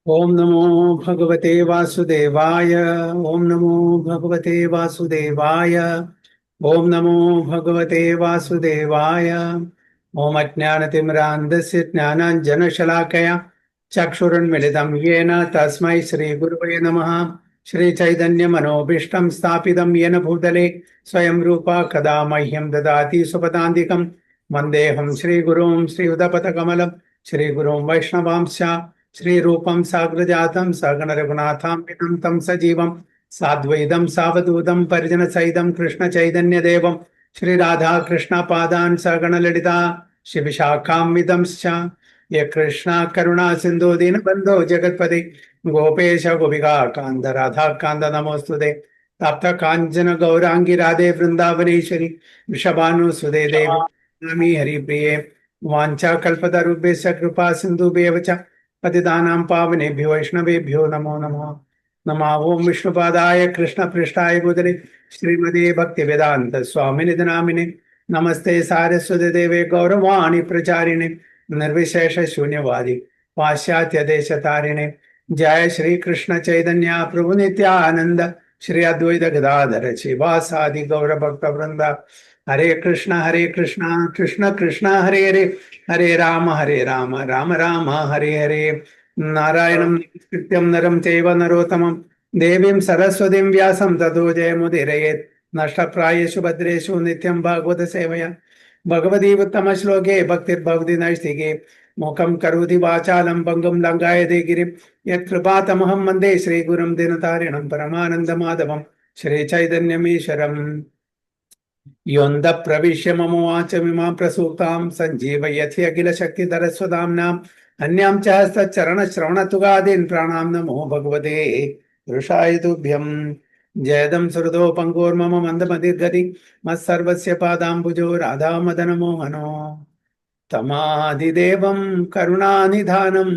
ओम नमो भगवते वासुदेवाय। ओम नमो भगवते वासुदेवाय। ओम नमो भगवते वासुदेवाय। ओम अज्ञानतिमिरान्धस्य ज्ञानाञ्जनशलाकया चक्षुरुन्मिलितं येन तस्मै श्रीगुरुवे नमः। श्रीचैतन्यमनोभीष्टं स्थापितं येन भूतले स्वयं रूपा कदा मह्यं ददाति सुपदान्तिकं। वन्देऽहं श्रीगुरुं श्रीयुतपथकमलं श्रीगुरुं वैष्णवांश्च श्रीरूपं साग्रजातं सगण रघुनाथान्वितं तं सजीवं साद्वैतं सावधूतं परिजनसहितं कृष्णचैतन्यदेवं श्रीराधाकृष्णपादान् सगण ललिता शिवशाखान्वितंश्च ये कृष्णा करुणा सिन्धो दीनबन्धो जगत्पते गोपेश गोपिका कान्त राधाकान्त नमोऽस्तुते। तप्त काञ्चन गौराङ्गी राधे वृन्दावनेश्वरी वृषभानुसुते देवी नमामि हरिप्रिये। वाञ्छाकल्पतरुभ्यश्च कृपा सिन्धुभ्येव च पतितानां पावनेभ्यो वैष्णवेभ्यो नमो नमः। नमः ओं विष्णुपादाय कृष्णपृष्ठाय भूतले श्रीमते भक्तिवेदान्त स्वामिनिधि नामिने नमस्ते सारस्वती देवे गौरवाणी प्रचारिणे निर्विशेष शून्यवादी पाश्चात्य देश तारिणे। जय श्री कृष्ण चैतन्य प्रभु नित्यानंद श्री अद्वैत गदाधर शिवासादि गौर भक्त वृंद। हरे कृष्ण कृष्ण कृष्ण हरे हरे हरे राम राम राम हरे हरे। नारायणं नमस्कृत्यं नरं चैव नरोत्तमं देवीं सरस्वतीं व्यासं ततो जयमुदीरयेत्। नष्टप्रायेषु भद्रेषु नित्यं भागवत सेवया भगवती उत्तमश्लोके भक्तिर्भवति नैष्टिके। मूकं करोति वाचालं भङ्गुं लङ्घयते गिरिं यत्कृपातमहं वन्दे श्रीगुरुं दीनतारिणं परमानन्दमाधवं श्रीचैतन्यमीश्वरम्। योऽन्ध प्रविश्य मम वाचमिमां प्रसूतां सञ्जीवयति अखिलशक्तिधरस्वधाम्नाम् अन्यां च हस्तचरणश्रवणतुगादीन् प्राणां नमो भगवते पुरुषाय तुभ्यम्। जयदं सुहृदो पङ्गोर्मम मन्दमतिर्गति मत्सर्वस्य पादाम्बुजो राधामदनमोहनो तमादिदेवं करुणानिधानं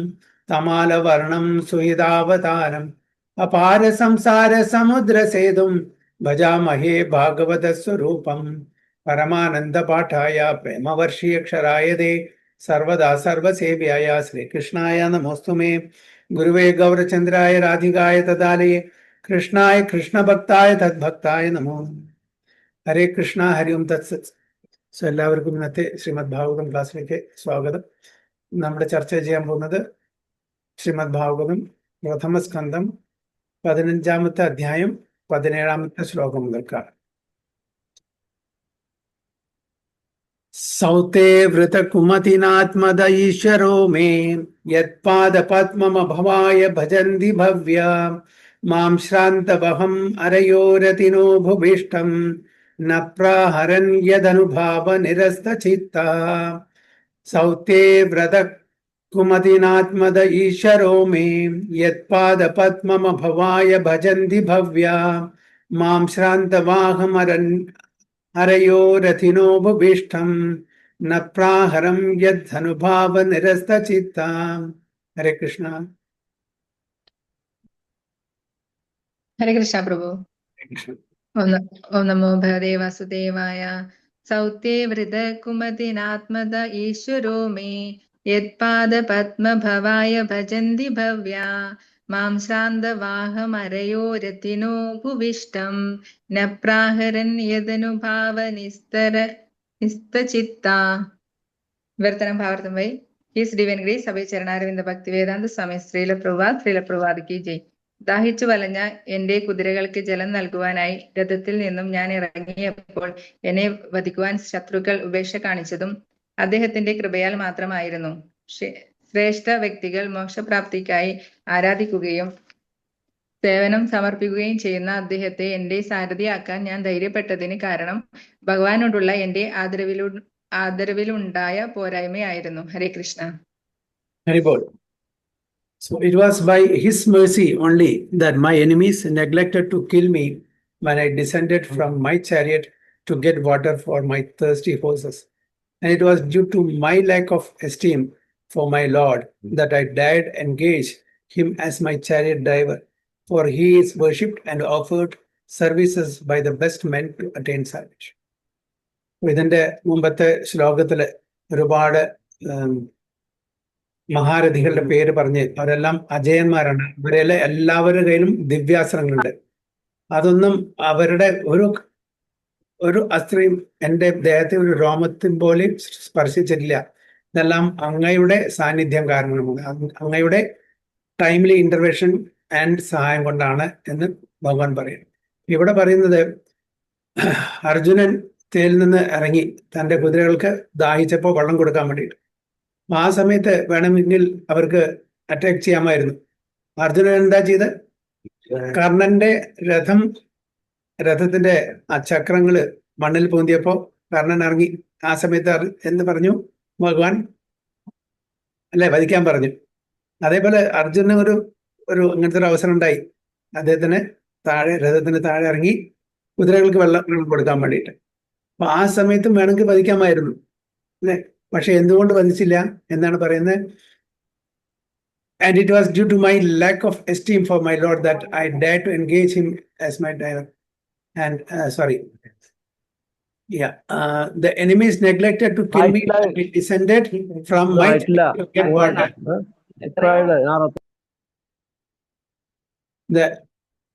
तमालवर्णं सुहृदावतारम् अपार संसार समुद्र सेतुं भजामहे भागवत स्वरूपम्। परमानंद पाठाय प्रेमवर्षीय क्षराय दे सर्वदा सर्वसेव्याय श्रीकृष्णाय नमोऽस्तु मे। गुरुवे गौरचंद्राय राधिकाय तदालये कृष्णाय कृष्ण भक्ताय तद्भक्ताय नमो। ഹരേ കൃഷ്ണ ഹരി ഓം തത്സത്. സോ എല്ലാവർക്കും ഇന്നത്തെ ശ്രീമദ് ഭാഗവതം ക്ലാസ്സിലേക്ക് സ്വാഗതം. നമ്മുടെ ചർച്ച ചെയ്യാൻ പോകുന്നത് ശ്രീമദ് ഭാഗവതം പ്രഥമ സ്കന്ധം 15-ാമത്തെ അധ്യായം 17-ാമത്തെ ശ്ലോകം മുതൽക്കാണ്. സൗതേ വൃത കുമതിനാത്മദ ഈശ്വരോ മേ യത്പാദ പദ്മമഭവായ ഭജന്തി ഭവ്യ മാം ശ്രാന്തവഹം അരയോരതിനോ ഭുഭീഷ്ടം न प्राहरन् यदनुभाव निरस्तचित्ता। सौते व्रत कुमतिनात्मद ईश्वरो मे यत्पाद पद्ममभवाय भजन्ति भव्या मां श्रान्तवाहमरन् हरयोरथिनो भुभीष्टं न प्राहरं यदनुभाव निरस्तचित्ता. हरे कृष्ण. हरे कृष्ण प्रभु. ओम नमो भगवते वासुदेवाय. सौते वृद कुमतिनात्मद ईश्वरो मे यत्पाद पद्म भवाय भजन्ति भव्या मां श्रान्तवाहमरयो रतिनो भुविष्टं न प्राहरन् यदनुभाव निस्तचित्ता. विवर्तनं भावार्थं वै. His Divine Grace Abhay Charanaravinda Bhaktivedanta Swami Srila Prabhupada ki jai. ദാഹിച്ചു വലഞ്ഞ എന്റെ കുതിരകൾക്ക് ജലം നൽകുവാനായി രഥത്തിൽ നിന്നും ഞാൻ ഇറങ്ങിയപ്പോൾ എന്നെ വധിക്കുവാൻ ശത്രുക്കൾ ഉപേക്ഷ കാണിച്ചതും അദ്ദേഹത്തിന്റെ കൃപയാൽ മാത്രമായിരുന്നു. ശ്രേഷ്ഠ വ്യക്തികൾ മോക്ഷപ്രാപ്തിക്കായി ആരാധിക്കുകയും സേവനം സമർപ്പിക്കുകയും ചെയ്യുന്ന അദ്ദേഹത്തെ എന്റെ സാരഥിയാക്കാൻ ഞാൻ ധൈര്യപ്പെട്ടതിന് കാരണം ഭഗവാനോടുള്ള എന്റെ ആദരവിലുണ്ടായ പോരായ്മയായിരുന്നു. ഹരേ Krishna. ഹരിബോൾ. So it was by his mercy only that my enemies neglected to kill me when I descended from my chariot to get water for my thirsty horses. And it was due to my lack of esteem for my Lord that I dared engage him as my chariot driver, for he is worshipped and offered services by the best men to attain salvation. ഇതിന്റെ മുമ്പത്തെ ശ്ലോകത്തില് ഒരുപാട് മഹാരഥികളുടെ പേര് പറഞ്ഞ് അവരെല്ലാം അജയന്മാരാണ്. ഇവരെല്ലാം എല്ലാവരുടെ കയ്യിലും ദിവ്യാസ്ത്രങ്ങളുണ്ട്. അതൊന്നും അവരുടെ ഒരു അസ്ത്രയും എൻ്റെ ദേഹത്തെ ഒരു രോമത്തിൻ പോലും സ്പർശിച്ചിട്ടില്ല. ഇതെല്ലാം അങ്ങയുടെ സാന്നിധ്യം കാരണമാണ്, അങ്ങയുടെ ടൈംലി ഇന്റർവെൻഷൻ ആൻഡ് സഹായം കൊണ്ടാണ് എന്ന് ഭഗവാൻ പറയും. ഇവിടെ പറയുന്നത് അർജുനൻ തേരിൽ നിന്ന് ഇറങ്ങി തൻ്റെ കുതിരകൾക്ക് ദാഹിച്ചപ്പോൾ വെള്ളം കൊടുക്കാൻ വേണ്ടിയിട്ട്. ആ സമയത്ത് വേണമെങ്കിൽ അവർക്ക് അറ്റാക്ക് ചെയ്യാമായിരുന്നു. അർജുനൻ എന്താ ചെയ്ത്, കർണന്റെ രഥത്തിന്റെ ആ ചക്രങ്ങള് മണ്ണിൽ പൂന്തിയപ്പോ കർണൻ ഇറങ്ങി. ആ സമയത്ത് എന്ന് പറഞ്ഞു ഭഗവാൻ, അല്ലെ, വധിക്കാൻ പറഞ്ഞു. അതേപോലെ അർജുനന് ഒരു അങ്ങനത്തെ ഒരു അവസരം ഉണ്ടായി. അദ്ദേഹത്തിന് രഥത്തിന് താഴെ ഇറങ്ങി കുതിരകൾക്ക് വെള്ളം കൊടുക്കാൻ വേണ്ടിയിട്ട്. അപ്പൊ ആ സമയത്തും വേണമെങ്കിൽ വധിക്കാമായിരുന്നു, അല്ലെ. പക്ഷെ എന്തുകൊണ്ട് വധിച്ചില്ല എന്നാണ് പറയുന്നത്. And it was due to my lack of esteem for my Lord that I dared to engage him as my driver. And the enemies neglected to kill me. It descended from my to get water.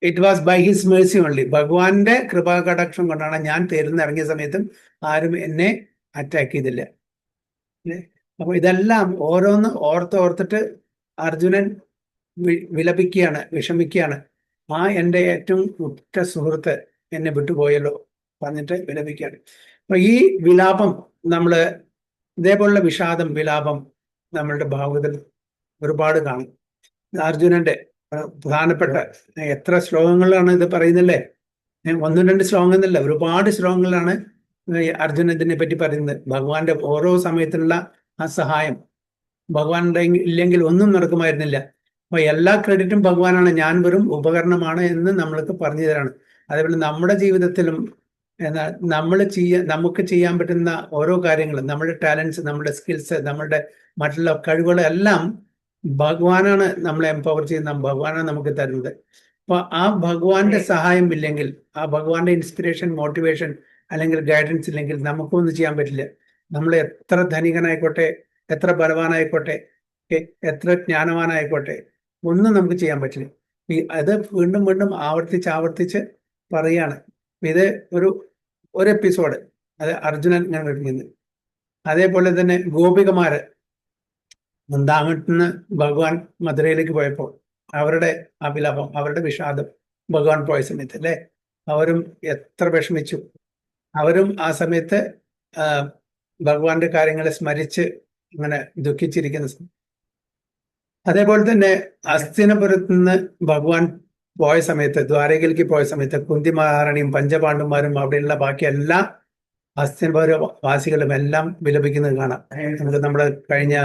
It was by his mercy only. ഭഗവാന്റെ കൃപാകടാക്ഷം കൊണ്ടാണ് ഞാൻ തേരുന്ന് ഇറങ്ങിയ സമയത്തും ആരും എന്നെ attack ചെയ്തില്ല. അപ്പൊ ഇതെല്ലാം ഓരോന്ന് ഓർത്തിട്ട് അർജുനൻ വിലപിക്കുകയാണ്, വിഷമിക്കുകയാണ്. എൻ്റെ ഏറ്റവും ഉറ്റ സുഹൃത്ത് എന്നെ വിട്ടുപോയല്ലോ പറഞ്ഞിട്ട് വിലപിക്കുകയാണ്. അപ്പൊ ഈ വിലാപം ഇതേപോലുള്ള വിലാപം നമ്മളുടെ ഭാഗവതത്തിൽ ഒരുപാട് കാണും. അർജുനന്റെ പ്രധാനപ്പെട്ട എത്ര ശ്ലോകങ്ങളാണ് ഇത് പറയുന്നല്ലേ. 1-2 ശ്ലോകം എന്നല്ല, ഒരുപാട് ശ്ലോകങ്ങളാണ് അർജുനൻ ഇതിനെ പറ്റി പറയുന്നത്. ഭഗവാന്റെ ഓരോ സമയത്തിലുള്ള ആ സഹായം ഭഗവാൻ ഇല്ലെങ്കിൽ ഒന്നും നടക്കുമായിരുന്നില്ല. അപ്പൊ എല്ലാ ക്രെഡിറ്റും ഭഗവാനാണ്, ഞാൻ വെറും ഉപകരണമാണ് എന്ന് നമ്മൾക്ക് പറഞ്ഞു തരാണ്. അതേപോലെ നമ്മുടെ ജീവിതത്തിലും നമുക്ക് ചെയ്യാൻ പറ്റുന്ന ഓരോ കാര്യങ്ങളും, നമ്മുടെ ടാലൻസ്, നമ്മുടെ സ്കിൽസ്, നമ്മുടെ മറ്റുള്ള കഴിവുകളെല്ലാം ഭഗവാനാണ് നമ്മളെ എംപവർ ചെയ്യുന്ന, ഭഗവാനാണ് നമുക്ക് തരുന്നത്. അപ്പൊ ആ ഭഗവാന്റെ സഹായം ഇല്ലെങ്കിൽ, ആ ഭഗവാന്റെ ഇൻസ്പിറേഷൻ, മോട്ടിവേഷൻ അല്ലെങ്കിൽ ഗൈഡൻസ് ഇല്ലെങ്കിൽ നമുക്കൊന്നും ചെയ്യാൻ പറ്റില്ല. നമ്മൾ എത്ര ധനികനായിക്കോട്ടെ, എത്ര ബലവാനായിക്കോട്ടെ, എത്ര ജ്ഞാനവാനായിക്കോട്ടെ, ഒന്നും നമുക്ക് ചെയ്യാൻ പറ്റില്ല. അത് വീണ്ടും വീണ്ടും ആവർത്തിച്ച് പറയാണ്. ഇത് ഒരു എപ്പിസോഡ് അത് അർജുനൻ ഞാൻ പഠിക്കുന്നത്. അതേപോലെ തന്നെ ഗോപികമാര് വൃന്ദാവനത്തിന് ഭഗവാൻ മധുരയിലേക്ക് പോയപ്പോൾ അവരുടെ അഭിലാപം, അവരുടെ വിഷാദം ഭഗവാൻ പോയ സമയത്ത്, അല്ലെ, അവരും എത്ര വിഷമിച്ചു. അവരും ആ സമയത്ത് ഭഗവാന്റെ കാര്യങ്ങളെ സ്മരിച്ച് ഇങ്ങനെ ദുഃഖിച്ചിരിക്കുന്ന. അതേപോലെ തന്നെ ഹസ്തിനപുരത്ത് നിന്ന് ഭഗവാൻ പോയ സമയത്ത്, ദ്വാരകയിലേക്ക് പോയ സമയത്ത് കുന്തി മഹാറാണിയും പഞ്ചപാണ്ഡവന്മാരും അവിടെയുള്ള ബാക്കി എല്ലാ ഹസ്തിനപുര വാസികളും എല്ലാം വിലപിക്കുന്നത് കാണാം. നമുക്ക് നമ്മുടെ കഴിഞ്ഞ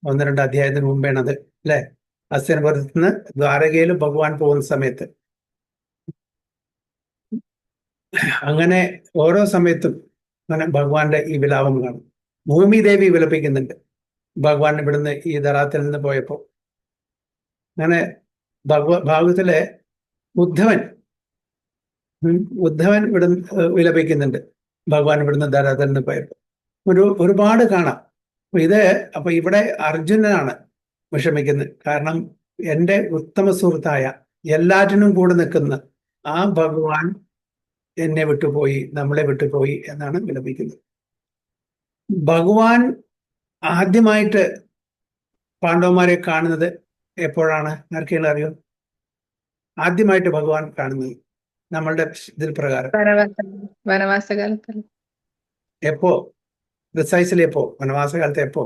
1-2 അധ്യായത്തിന് മുമ്പേണത്, അല്ലെ. ഹസ്തിനപുരത്ത് നിന്ന് ദ്വാരകയിൽ ഭഗവാൻ പോകുന്ന സമയത്ത് അങ്ങനെ ഓരോ സമയത്തും അങ്ങനെ ഭഗവാന്റെ ഈ വിലാപം കാണും. ഭൂമിദേവി വിലപിക്കുന്നുണ്ട് ഭഗവാൻ ഇവിടുന്ന് ഈ ധരാത്തിൽ നിന്ന് പോയപ്പോ. അങ്ങനെ ഭാഗവത്തിലെ ഉദ്ധവൻ ഇവിടുന്ന് വിലപിക്കുന്നുണ്ട് ഭഗവാൻ ഇവിടുന്ന് ധരാത്തിൽ നിന്ന് പോയപ്പോ. ഒരുപാട് കാണാം. അപ്പൊ ഇവിടെ അർജുനനാണ് വിഷമിക്കുന്നത്. കാരണം എൻ്റെ ഉത്തമ സുഹൃത്തായ, എല്ലാറ്റിനും കൂടെ നിൽക്കുന്ന ആ ഭഗവാൻ എന്നെ വിട്ടുപോയി, നമ്മളെ വിട്ടുപോയി എന്നാണ് വിലപിക്കുന്നത്. ഭഗവാൻ ആദ്യമായിട്ട് പാണ്ഡവന്മാരെ കാണുന്നത് എപ്പോഴാണ്? ആർക്കെങ്കിലും അറിയോ? ആദ്യമായിട്ട് ഭഗവാൻ കാണുന്നത് നമ്മളുടെ ഇതിൽ പ്രകാരം വനവാസകാലത്ത്. എപ്പോ? പ്രിസൈസ്ലി എപ്പോ? വനവാസകാലത്ത് എപ്പോ?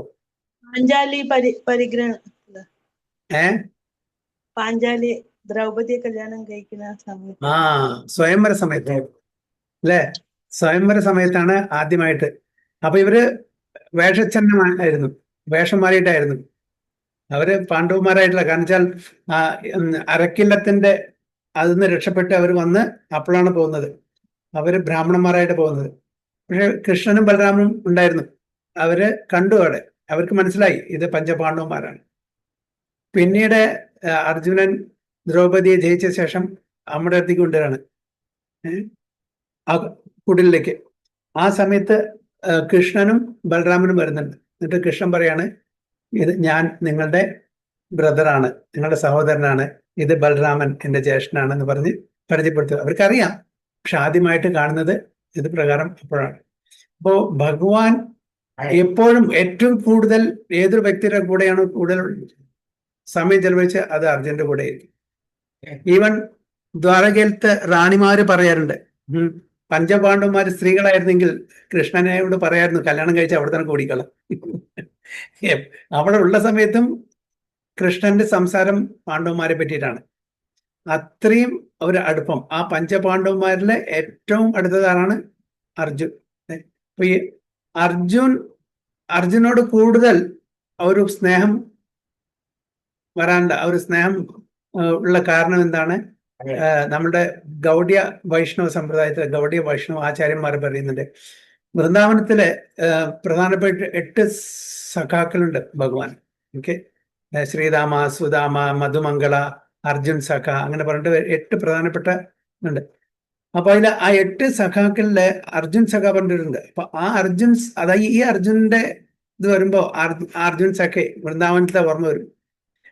പാഞ്ചാലി ദ്രൗപദിയെ കല്യാണം കഴിക്കുന്ന സമയത്ത്. സ്വയംവര സമയത്ത്, അല്ലെ? സ്വയംവര സമയത്താണ് ആദ്യമായിട്ട്. അപ്പൊ ഇവര് വേഷച്ഛന്നമായിരുന്നു, വേഷം മാറിയിട്ടായിരുന്നു. അവര് പാണ്ഡവന്മാരായിട്ടില്ല. കാരണം വെച്ചാൽ അരക്കില്ലത്തിന്റെ അതിന്ന് രക്ഷപ്പെട്ട് അവർ വന്ന് അപ്പോഴാണ് പോകുന്നത്. അവര് ബ്രാഹ്മണന്മാരായിട്ട് പോകുന്നത്. പക്ഷെ കൃഷ്ണനും ബലരാമനും ഉണ്ടായിരുന്നു. അവര് കണ്ടു, അവിടെ അവർക്ക് മനസ്സിലായി ഇത് പഞ്ചപാണ്ഡവന്മാരാണ്. പിന്നീട് അർജുനൻ ദ്രൗപദിയെ ജയിച്ച ശേഷം അമ്മയുടെ അടുത്തേക്ക് കൊണ്ടുവരാണ്, ആ കുടിലേക്ക്. ആ സമയത്ത് കൃഷ്ണനും ബലരാമനും വരുന്നുണ്ട്. എന്നിട്ട് കൃഷ്ണൻ പറയാണ്, ഇത് ഞാൻ നിങ്ങളുടെ ബ്രദറാണ്, നിങ്ങളുടെ സഹോദരനാണ്, ഇത് ബലരാമൻ എന്റെ ജ്യേഷ്ഠനാണെന്ന് പറഞ്ഞ് പരിചയപ്പെടുത്തുക. അവർക്കറിയാം, പക്ഷെ ആദ്യമായിട്ട് കാണുന്നത് ഇത് പ്രകാരം അപ്പോഴാണ്. അപ്പോ ഭഗവാൻ എപ്പോഴും ഏറ്റവും കൂടുതൽ ഏതൊരു വ്യക്തിയുടെ കൂടെയാണ് കൂടുതൽ സമയം ചെലവഴിച്ച് അത് അർജുന്റെ കൂടെ ആയിരിക്കും. ഈവൻ ദ്വാരകയിലത്തെ റാണിമാര് പറയാറുണ്ട്, പഞ്ചപാണ്ഡവന്മാര് സ്ത്രീകളായിരുന്നെങ്കിൽ കൃഷ്ണനോട് പറയായിരുന്നു കല്യാണം കഴിച്ച് അവിടെ തന്നെ കൂടിക്കള. അവിടെ ഉള്ള സമയത്തും കൃഷ്ണന്റെ സംസാരം പാണ്ഡവന്മാരെ പറ്റിയിട്ടാണ്. അത്രയും ഒരു അടുപ്പം. ആ പഞ്ചപാണ്ഡവന്മാരിലെ ഏറ്റവും അടുത്തതാണ് അർജുൻ. അപ്പൊ ഈ അർജുനോട് കൂടുതൽ ഒരു സ്നേഹം വരാനുള്ള ഒരു സ്നേഹം ഉള്ള കാരണം എന്താണ്? നമ്മുടെ ഗൗഡ്യ വൈഷ്ണവ സമ്പ്രദായത്തിലെ ഗൗഡ്യ വൈഷ്ണവ ആചാര്യന്മാർ പറയുന്നുണ്ട്, വൃന്ദാവനത്തിലെ പ്രധാനപ്പെട്ട 8 സഖാക്കളുണ്ട് ഭഗവാൻ. ഓക്കെ, ശ്രീരാമ, സുദാമ, മധുമംഗള, അർജുൻ സഖ, അങ്ങനെ പറഞ്ഞിട്ട് 8 പ്രധാനപ്പെട്ട ഉണ്ട്. അപ്പൊ അതിൽ ആ 8 സഖാക്കളിലെ അർജുൻ സഖ പറഞ്ഞിട്ടുണ്ട്. അപ്പൊ ആ അർജുൻ, അതായത് ഈ അർജുനന്റെ ഇത് വരുമ്പോ അർജുൻ സഖെ വൃന്ദാവനത്തിലെ ഓർമ്മ വരും.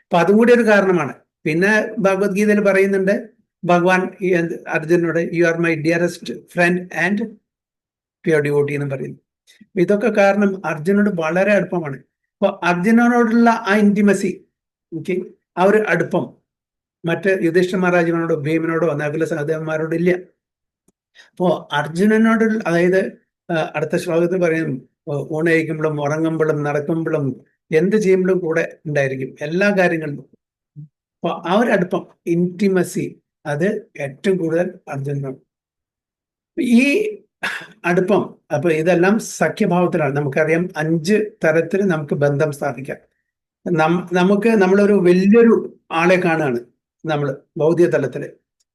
അപ്പൊ അതും കൂടി ഒരു കാരണമാണ്. പിന്നെ ഭഗവത്ഗീതയിൽ പറയുന്നുണ്ട് ഭഗവാൻ അർജുനോട്, you are my dearest friend and pure devotee എന്ന് പറയുന്നു. ഇതൊക്കെ കാരണം അർജുനോട് വളരെ അടുപ്പമാണ്. അപ്പൊ അർജുനനോടുള്ള ആ ഇന്റിമസി, ഓക്കെ, ആ ഒരു അടുപ്പം മറ്റ് യുധിഷ്ഠിര മഹാരാജാവിനോടോ ഭീമനോടോ നകുല സഹദേവന്മാരോടോ ഇല്ല. അപ്പോ അർജുനനോട്, അതായത് അടുത്ത ശ്ലോകത്തിൽ പറയും, ഊണയിക്കുമ്പോഴും ഉറങ്ങുമ്പോഴും നടക്കുമ്പോഴും എന്ത് ചെയ്യുമ്പോഴും കൂടെ ഉണ്ടായിരിക്കും എല്ലാ കാര്യങ്ങളിലും. അപ്പൊ ആ ഒരു അടുപ്പം, ഇന്റിമസി, അത് ഏറ്റവും കൂടുതൽ അർജുനനാണ്. ഈ അടുപ്പം, അപ്പൊ ഇതെല്ലാം സഖ്യഭാവത്തിലാണ്. നമുക്കറിയാം 5 തരത്തിൽ നമുക്ക് ബന്ധം സ്ഥാപിക്കാം. നമ്മളൊരു വലിയൊരു ആളെ കാണുകയാണ്, നമ്മൾ ഭൗതിക തലത്തില്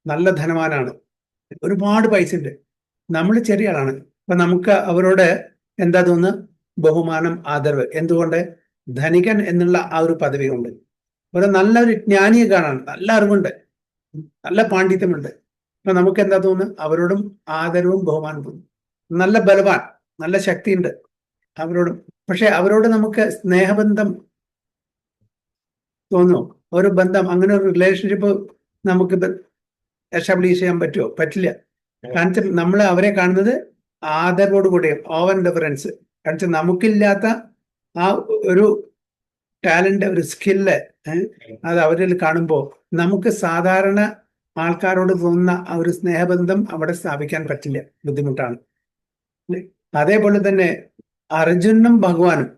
നല്ല ധനവാനാണ്, ഒരുപാട് പൈസ ഉണ്ട്, നമ്മൾ ചെറിയ ആളാണ്. അപ്പൊ നമുക്ക് അവരോട് എന്താ തോന്നുന്നു? ബഹുമാനം, ആദരവ്. എന്തുകൊണ്ട്? ധനികൻ എന്നുള്ള ആ ഒരു പദവി കൊണ്ട്. ഒരു നല്ലൊരു ജ്ഞാനിയെ കാണാൻ നല്ല അറിവുണ്ട്, നല്ല പാണ്ഡിത്യമുണ്ട്. അപ്പൊ നമുക്ക് എന്താ തോന്നുന്നു? അവരോടും ആദരവും ബഹുമാനം തോന്നും. നല്ല ബലവാൻ, നല്ല ശക്തിയുണ്ട് അവരോടും. പക്ഷെ അവരോട് നമുക്ക് സ്നേഹബന്ധം തോന്നുമോ? ഒരു ബന്ധം, അങ്ങനെ ഒരു റിലേഷൻഷിപ്പ് നമുക്ക് എസ്റ്റാബ്ലിഷ് ചെയ്യാൻ പറ്റുമോ? പറ്റില്ല. കാരണം നമ്മൾ അവരെ കാണുന്നത് ആദരവോട് കൂടി, ഓവർ ഡിഫറൻസ്. കാരണം നമുക്കില്ലാത്ത ആ ഒരു ടാലന്റ്, ഒരു സ്കില്ല്, അത് അവരിൽ കാണുമ്പോൾ നമുക്ക് സാധാരണ ആൾക്കാരോട് തോന്നുന്ന ആ ഒരു സ്നേഹബന്ധം അവിടെ സ്ഥാപിക്കാൻ പറ്റില്ല, ബുദ്ധിമുട്ടാണ്. അതേപോലെ തന്നെ അർജുനും ഭഗവാനും,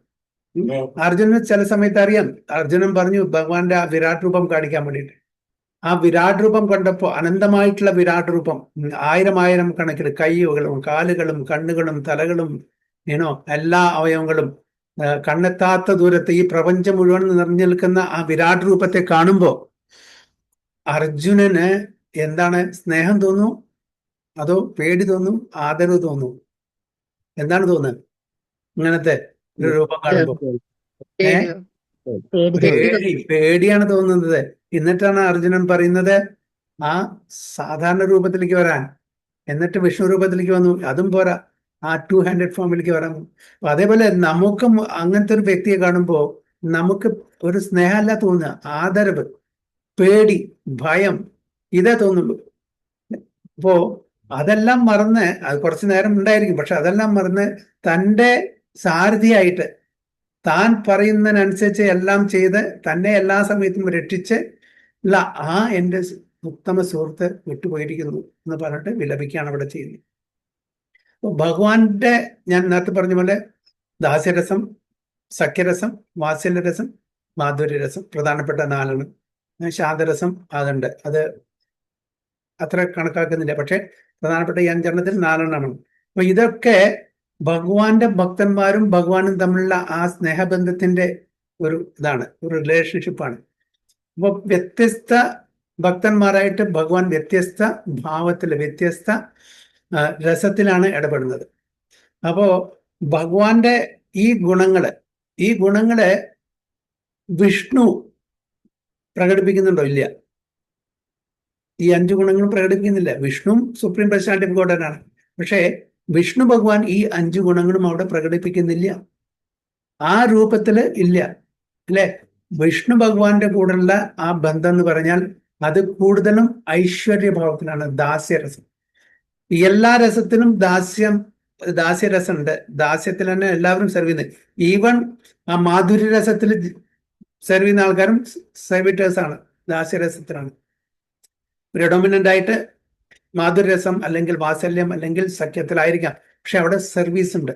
അർജുനന് ചില സമയത്ത് അറിയാം, അർജുനൻ പറഞ്ഞു ഭഗവാന്റെ ആ വിരാട് രൂപം കാണിക്കാൻ വേണ്ടിയിട്ട്. ആ വിരാട് രൂപം കണ്ടപ്പോ, അനന്തമായിട്ടുള്ള വിരാട് രൂപം, 1000 കണക്കിന് കൈകളും കാലുകളും കണ്ണുകളും തലകളും, എല്ലാ അവയവങ്ങളും, കണ്ണെത്താത്ത ദൂരത്ത് ഈ പ്രപഞ്ചം മുഴുവൻ നിറഞ്ഞു നിൽക്കുന്ന ആ വിരാട് രൂപത്തെ കാണുമ്പോ അർജുനന് എന്താണ്? സ്നേഹം തോന്നുന്നു, അതോ പേടി തോന്നും, ആദരവ് തോന്നും? എന്താണ് തോന്നുന്നത് ഇങ്ങനത്തെ ഒരു രൂപം കാണുമ്പോ? പേടിയാണ് തോന്നുന്നത്. എന്നിട്ടാണ് അർജുനൻ പറയുന്നത് ആ സാധാരണ രൂപത്തിലേക്ക് വരാൻ. എന്നിട്ട് വിഷ്ണു രൂപത്തിലേക്ക് വന്നു, അതും പോരാ, ആ 200 ഫോമിലേക്ക് വരാൻ. അപ്പൊ അതേപോലെ നമുക്കും അങ്ങനത്തെ ഒരു വ്യക്തിയെ കാണുമ്പോ നമുക്ക് ഒരു സ്നേഹമല്ല തോന്നുക, ആദരവ്, പേടി, ഭയം, ഇതേ തോന്നുള്ളൂ. അപ്പോ അതെല്ലാം മറന്ന്, അത് കുറച്ചു നേരം ഉണ്ടായിരിക്കും, പക്ഷെ അതെല്ലാം മറന്ന് തൻ്റെ സാരഥിയായിട്ട് താൻ പറയുന്നതിനനുസരിച്ച് എല്ലാം ചെയ്ത് തന്നെ എല്ലാ സമയത്തും രക്ഷിച്ച് ഉള്ള ആ എൻ്റെ ഉത്തമ സുഹൃത്ത് വിട്ടുപോയിരിക്കുന്നു എന്ന് പറഞ്ഞിട്ട് വിലപിക്കുകയാണ് അവിടെ ചെയ്യുന്നത്. അപ്പോൾ ഭഗവാന്റെ, ഞാൻ നേരത്തെ പറഞ്ഞ പോലെ ദാസ്യരസം, സഖ്യരസം, വാത്സല്യരസം, മാധുര്യരസം, പ്രധാനപ്പെട്ട 4. ശാന്തരസം അതുണ്ട്, അത് അത്ര കണക്കാക്കുന്നില്ല, പക്ഷെ പ്രധാനപ്പെട്ട ഈ 5 4 അപ്പൊ ഇതൊക്കെ ഭഗവാന്റെ ഭക്തന്മാരും ഭഗവാനും തമ്മിലുള്ള ആ സ്നേഹബന്ധത്തിന്റെ ഒരു ഇതാണ്, ഒരു റിലേഷൻഷിപ്പാണ്. അപ്പൊ വ്യത്യസ്ത ഭക്തന്മാരായിട്ട് ഭഗവാൻ വ്യത്യസ്ത ഭാവത്തില്, വ്യത്യസ്ത രസത്തിലാണ് ഇടപെടുന്നത്. അപ്പോ ഭഗവാന്റെ ഈ ഗുണങ്ങളെ വിഷ്ണു പ്രകടിപ്പിക്കുന്നുണ്ടോ? ഇല്ല. ഈ 5 ഗുണങ്ങളും പ്രകടിപ്പിക്കുന്നില്ല. വിഷ്ണു സുപ്രീം പേഴ്സണാലിറ്റി ഓഫ് ഗോഡാണ്. പക്ഷേ വിഷ്ണു ഭഗവാൻ ഈ 5 ഗുണങ്ങളും അവിടെ പ്രകടിപ്പിക്കുന്നില്ല, ആ രൂപത്തില് ഇല്ല. അല്ലെ? വിഷ്ണു ഭഗവാന്റെ കൂടെയുള്ള ആ ബന്ധം എന്ന് പറഞ്ഞാൽ അത് കൂടുതലും ഐശ്വര്യഭാവത്തിലാണ്, ദാസ്യരസം. എല്ലാ രസത്തിനും ദാസ്യരസമുണ്ട്. ദാസ്യത്തിൽ തന്നെ എല്ലാവരും സെർവ് ചെയ്യുന്നത്. ഈവൻ ആ മാധുര്യ രസത്തിൽ സെർവ് ചെയ്യുന്ന ആൾക്കാരും സർവീറ്റേഴ്സ് ആണ്, ദാസ്യരസത്തിലാണ്. പ്രിഡോമിനന്റ് ആയിട്ട് മാധുരരസം അല്ലെങ്കിൽ വാത്സല്യം അല്ലെങ്കിൽ സഖ്യത്തിലായിരിക്കാം, പക്ഷെ അവിടെ സർവീസ് ഉണ്ട്.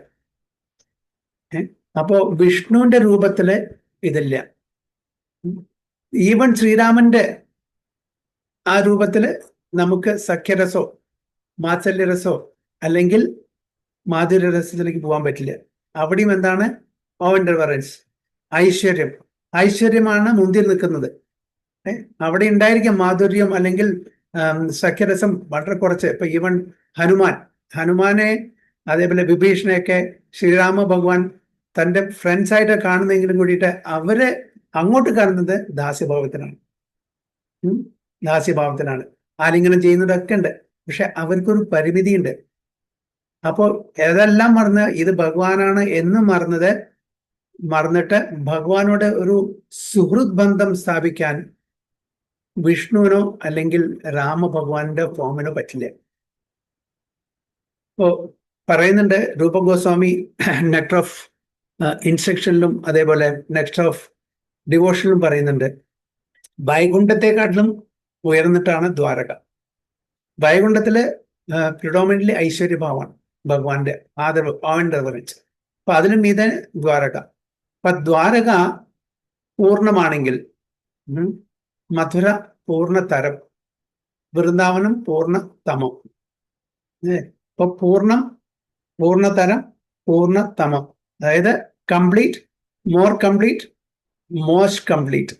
അപ്പോ വിഷ്ണുവിന്റെ രൂപത്തില് ഇതില്ല. ഈവൻ ശ്രീരാമന്റെ ആ രൂപത്തില് നമുക്ക് സഖ്യരസോ വാത്സല്യരസോ അല്ലെങ്കിൽ മാധുര്യരസത്തിലേക്ക് പോകാൻ പറ്റില്ല. അവിടെയും എന്താണ്? ഓവൻഡർവറൻസ്, ഐശ്വര്യമാണ് മുന്തിൽ നിൽക്കുന്നത്. അവിടെ ഉണ്ടായിരിക്കാം മാധുര്യം അല്ലെങ്കിൽ സഖ്യരസം വളരെ കുറച്ച്. ഇപ്പൊ ഈവൻ ഹനുമാനെ അതേപോലെ വിഭീഷണയൊക്കെ ശ്രീരാമ ഭഗവാൻ തന്റെ ഫ്രണ്ട്സ് ആയിട്ട് കാണുന്നെങ്കിലും കൂടിയിട്ട് അവര് അങ്ങോട്ട് കാണുന്നത് ദാസ്യഭാവത്തിലാണ്. ആലിംഗനം ചെയ്യുന്നതൊക്കെ ഉണ്ട്, പക്ഷെ അവർക്കൊരു പരിമിതിയുണ്ട്. അപ്പോൾ ഏതെല്ലാം മറന്ന് ഇത് ഭഗവാനാണ് എന്ന് മറന്നിട്ട് ഭഗവാനോട് ഒരു സുഹൃത് ബന്ധം സ്ഥാപിക്കാൻ വിഷ്ണുവിനോ അല്ലെങ്കിൽ രാമഭഗവാന്റെ ഫോമിനോ പറ്റില്ല. ഇപ്പോ പറയുന്നുണ്ട് രൂപ ഗോസ്വാമി നെക്ടർ ഓഫ് ഇൻസ്ട്രക്ഷനിലും അതേപോലെ നെക്ടർ ഓഫ് ഡിവോഷനിലും പറയുന്നുണ്ട്, വൈകുണ്ഠത്തെക്കാട്ടിലും ഉയർന്നിട്ടാണ് ദ്വാരക. വൈകുണ്ഠത്തില് പ്രിഡോമിനന്റ്ലി ഐശ്വര്യഭാവമാണ് ഭഗവാന്റെ ആദർവറിച്ച്. അപ്പൊ അതിലും മീതെ ദ്വാരക. അപ്പൊ ദ്വാരക പൂർണ്ണമാണെങ്കിൽ മധുര പൂർണ്ണതരം, വൃന്ദാവനം പൂർണ്ണ തമം. ഇപ്പൊ പൂർണ്ണതരം, പൂർണ്ണതമം, അതായത് complete, more complete, most complete.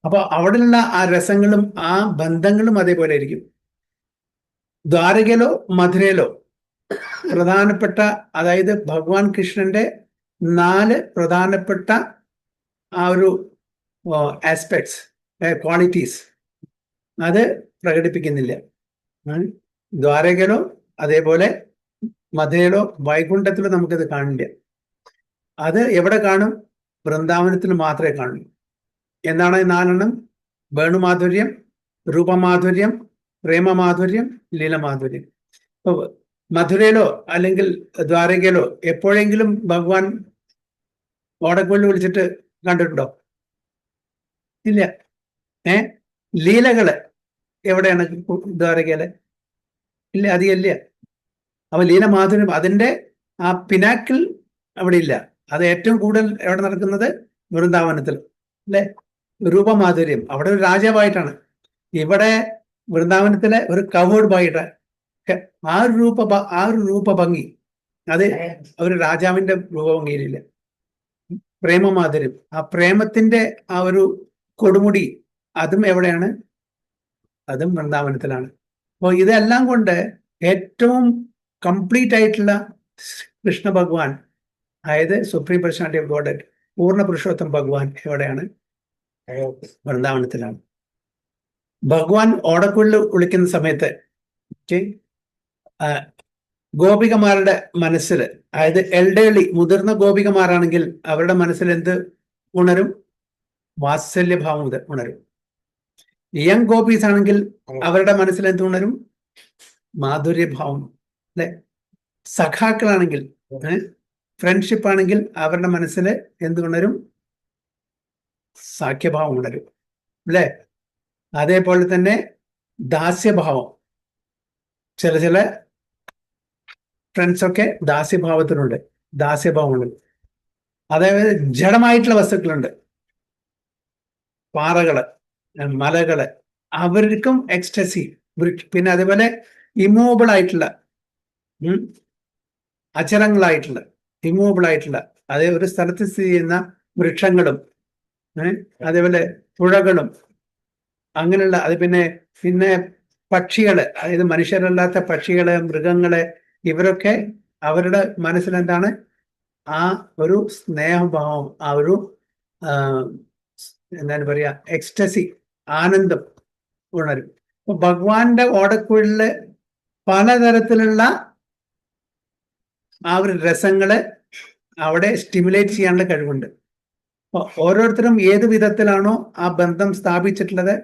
അപ്പൊ അവിടെയുള്ള ആ രസങ്ങളും ആ ബന്ധങ്ങളും അതേപോലെ ആയിരിക്കും. ദ്വാരകയിലോ മധുരയിലോ പ്രധാനപ്പെട്ട, അതായത് ഭഗവാൻ കൃഷ്ണന്റെ 4 പ്രധാനപ്പെട്ട ആ ഒരു ആസ്പെക്ട്സ്, ക്വാളിറ്റീസ് അത് പ്രകടിപ്പിക്കുന്നില്ല. ദ്വാരകയിലോ അതേപോലെ മധുരയിലോ വൈകുണ്ഠത്തിലോ നമുക്കത് കാണില്ല. അത് എവിടെ കാണും? വൃന്ദാവനത്തിൽ മാത്രമേ കാണൂ. എന്താണ് 4 വേണുമാധുര്യം, രൂപമാധുര്യം, പ്രേമമാധുര്യം, ലീലമാധുര്യം. ഇപ്പൊ മധുരയിലോ അല്ലെങ്കിൽ ദ്വാരകയിലോ എപ്പോഴെങ്കിലും ഭഗവാൻ ഓടക്കുള്ളിൽ വിളിച്ചിട്ട് കണ്ടിട്ടുണ്ടോ? ഇല്ല. ലീലകള് എവിടെയാണ്? ദ്വാരകയില് ഇല്ല, അധികം ഇല്ല. അപ്പൊ ലീലമാധുര്യം അതിന്റെ ആ പിനാക്കിൾ അവിടെ ഇല്ല. അത് ഏറ്റവും കൂടുതൽ എവിടെ നടക്കുന്നത്? വൃന്ദാവനത്തിൽ അല്ലെ? രൂപമാധുര്യം അവിടെ ഒരു രാജാവായിട്ടാണ്, ഇവിടെ വൃന്ദാവനത്തിലെ ഒരു കവേർഡ് ബോയായിട്ട്. ആ ഒരു രൂപഭംഗി അത് ഒരു രാജാവിന്റെ രൂപഭംഗിയിലില്ല. പ്രേമമാധുര്യം, ആ പ്രേമത്തിന്റെ ആ ഒരു കൊടുമുടി അതും എവിടെയാണ്? അതും വൃന്ദാവനത്തിലാണ്. അപ്പോൾ ഇതെല്ലാം കൊണ്ട് ഏറ്റവും കംപ്ലീറ്റ് ആയിട്ടുള്ള കൃഷ്ണ ഭഗവാൻ, അതായത് സുപ്രീം പേഴ്സണാലിറ്റി ഓഫ് ഗോഡ്, പൂർണ്ണ പുരുഷോത്തം ഭഗവാൻ എവിടെയാണ്? വൃന്ദാവനത്തിലാണ്. ഭഗവാൻ ഓടക്കുള്ളിൽ വിളിക്കുന്ന സമയത്ത് ഗോപികമാരുടെ മനസ്സിൽ, അതായത് എൽഡേർലി മുതിർന്ന ഗോപികമാരാണെങ്കിൽ അവരുടെ മനസ്സിൽ എന്ത് ഉണരും? വാത്സല്യഭാവം ഉണരും. യങ് ഗോപീസ് ആണെങ്കിൽ അവരുടെ മനസ്സിൽ എന്ത് ഉണരും? മാധുര്യഭാവം അല്ലെ? സഖാക്കളാണെങ്കിൽ, ഫ്രണ്ട്ഷിപ്പ് ആണെങ്കിൽ അവരുടെ മനസ്സിൽ എന്ത് ഉണരും? സാഖ്യഭാവം ഉണരും അല്ലെ? അതേപോലെ തന്നെ ദാസ്യഭാവം, ചില ഫ്രണ്ട്സൊക്കെ ദാസ്യഭാവമുണ്ട്. അതായത് ജഡമായിട്ടുള്ള വസ്തുക്കളുണ്ട്, പാറകള്, മലകള്, അവർക്കും എക്സ്റ്റസി. പിന്നെ അതേപോലെ ഇമ്മൂവബിൾ ആയിട്ടുള്ള, അചലങ്ങളായിട്ടുള്ള, ഇമ്മൂവബിൾ ആയിട്ടുള്ള, അതേ ഒരു സ്ഥലത്ത് സ്ഥിതി ചെയ്യുന്ന വൃക്ഷങ്ങളും അതേപോലെ പുഴകളും അങ്ങനെയുള്ള, അത് പിന്നെ പക്ഷികള്, അതായത് മനുഷ്യരല്ലാത്ത പക്ഷികള്, മൃഗങ്ങള്, ഇവരൊക്കെ അവരുടെ മനസ്സിലെന്താണ്? ആ ഒരു സ്നേഹഭാവം, ആ ഒരു എന്താണ് പറയാ, എക്സ്റ്റസി, ആനന്ദം ഉണരും. അപ്പൊ ഭഗവാന്റെ ഓടക്കുഴലില് പലതരത്തിലുള്ള ആ ഒരു രസങ്ങള് അവിടെ സ്റ്റിമുലേറ്റ് ചെയ്യാനുള്ള കഴിവുണ്ട്. ഓരോരുത്തരും ഏത് വിധത്തിലാണോ ആ ബന്ധം സ്ഥാപിച്ചിട്ടുള്ളത്,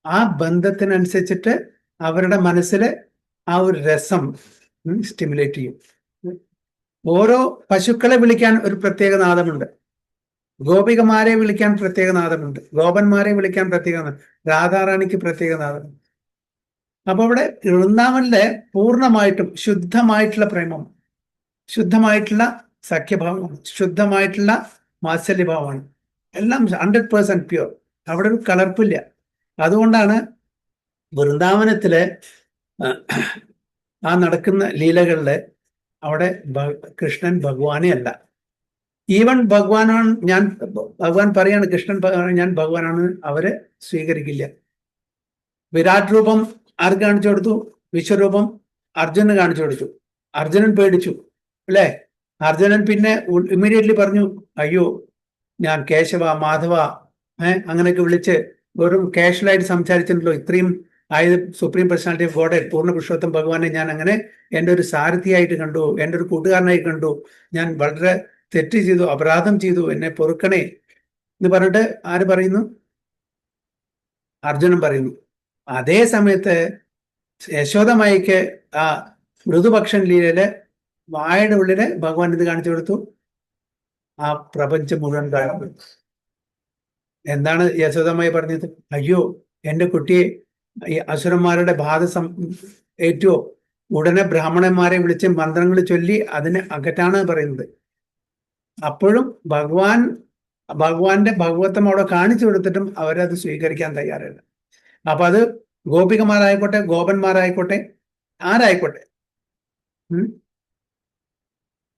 ആ ബന്ധത്തിനനുസരിച്ചിട്ട് അവരുടെ മനസ്സിൽ ആ ഒരു രസം സ്റ്റിമുലേറ്റ് ചെയ്യും. ഓരോ പശുക്കളെ വിളിക്കാൻ ഒരു പ്രത്യേക നാദമുണ്ട്, ഗോപികമാരെ വിളിക്കാൻ പ്രത്യേക നാദമുണ്ട്, ഗോപന്മാരെ വിളിക്കാൻ പ്രത്യേക നാദം, രാധാറാണിക്ക് പ്രത്യേക നാദമുണ്ട്. അപ്പൊ ഇവിടെ വൃന്ദാവനിലെ പൂർണ്ണമായിട്ടും ശുദ്ധമായിട്ടുള്ള പ്രേമം, ശുദ്ധമായിട്ടുള്ള സഖ്യഭാവമാണ്, ശുദ്ധമായിട്ടുള്ള വാത്സല്യഭാവമാണ്, എല്ലാം 100% പ്യൂർ. അവിടെ ഒരു കലർപ്പില്ല. അതുകൊണ്ടാണ് വൃന്ദാവനത്തിലെ ആ നടക്കുന്ന ലീലകളില് അവിടെ കൃഷ്ണൻ ഭഗവാനെ അല്ല. ഈവൻ ഭഗവാനാണ് ഭഗവാൻ പറയാണ് കൃഷ്ണൻ ഞാൻ ഭഗവാനാണ്, അവര് സ്വീകരിക്കില്ല. വിരാട് രൂപം ആർക്ക് കാണിച്ചു കൊടുത്തു? വിശ്വരൂപം അർജുനന് കാണിച്ചു കൊടുത്തു. അർജുനൻ പേടിച്ചു അല്ലേ? അർജുനൻ പിന്നെ ഇമ്മീഡിയറ്റ്ലി പറഞ്ഞു, അയ്യോ ഞാൻ കേശവ മാധവ അങ്ങനെയൊക്കെ വിളിച്ച് വെറും കാഷ്വലായിട്ട് സംസാരിച്ചിട്ടുണ്ടല്ലോ, ഇത്രയും ആയത് സുപ്രീം പേഴ്സണാലിറ്റി ഓഫ് ഗോഡ് പൂർണ്ണ പുരുഷോത്തം ഭഗവാനെ ഞാൻ അങ്ങനെ എൻ്റെ ഒരു സാരഥിയായിട്ട് കണ്ടു, എൻ്റെ ഒരു കൂട്ടുകാരനായി കണ്ടു, ഞാൻ വളരെ തെറ്റ് ചെയ്തു, അപരാധം ചെയ്തു, എന്നെ പൊറുക്കണേ എന്ന് പറഞ്ഞിട്ട് ആര് പറയുന്നു? അർജുനൻ പറയുന്നു. അതേ സമയത്ത് യശോദമായിക്ക് ആ മൃദുപക്ഷൻ ലീലയില് വായുടെ ഉള്ളില് ഭഗവാൻ ഇത് കാണിച്ചു കൊടുത്തു, ആ പ്രപഞ്ചം മുഴുവൻ കാണുന്നു. എന്താണ് യശോദമായി പറഞ്ഞത്? അയ്യോ എൻ്റെ കുട്ടിയെ ഈ അസുരന്മാരുടെ ബാധ ഏറ്റുവോ, ഉടനെ ബ്രാഹ്മണന്മാരെ വിളിച്ച് മന്ത്രങ്ങൾ ചൊല്ലി അതിനെ അകറ്റാണ് പറയുന്നത്. അപ്പോഴും ഭഗവാന്റെ ഭഗവത്വം അവിടെ കാണിച്ചു കൊടുത്തിട്ടും അവരത് സ്വീകരിക്കാൻ തയ്യാറല്ല. അപ്പൊ അത് ഗോപികമാരായിക്കോട്ടെ, ഗോപന്മാരായിക്കോട്ടെ, ആരായിക്കോട്ടെ,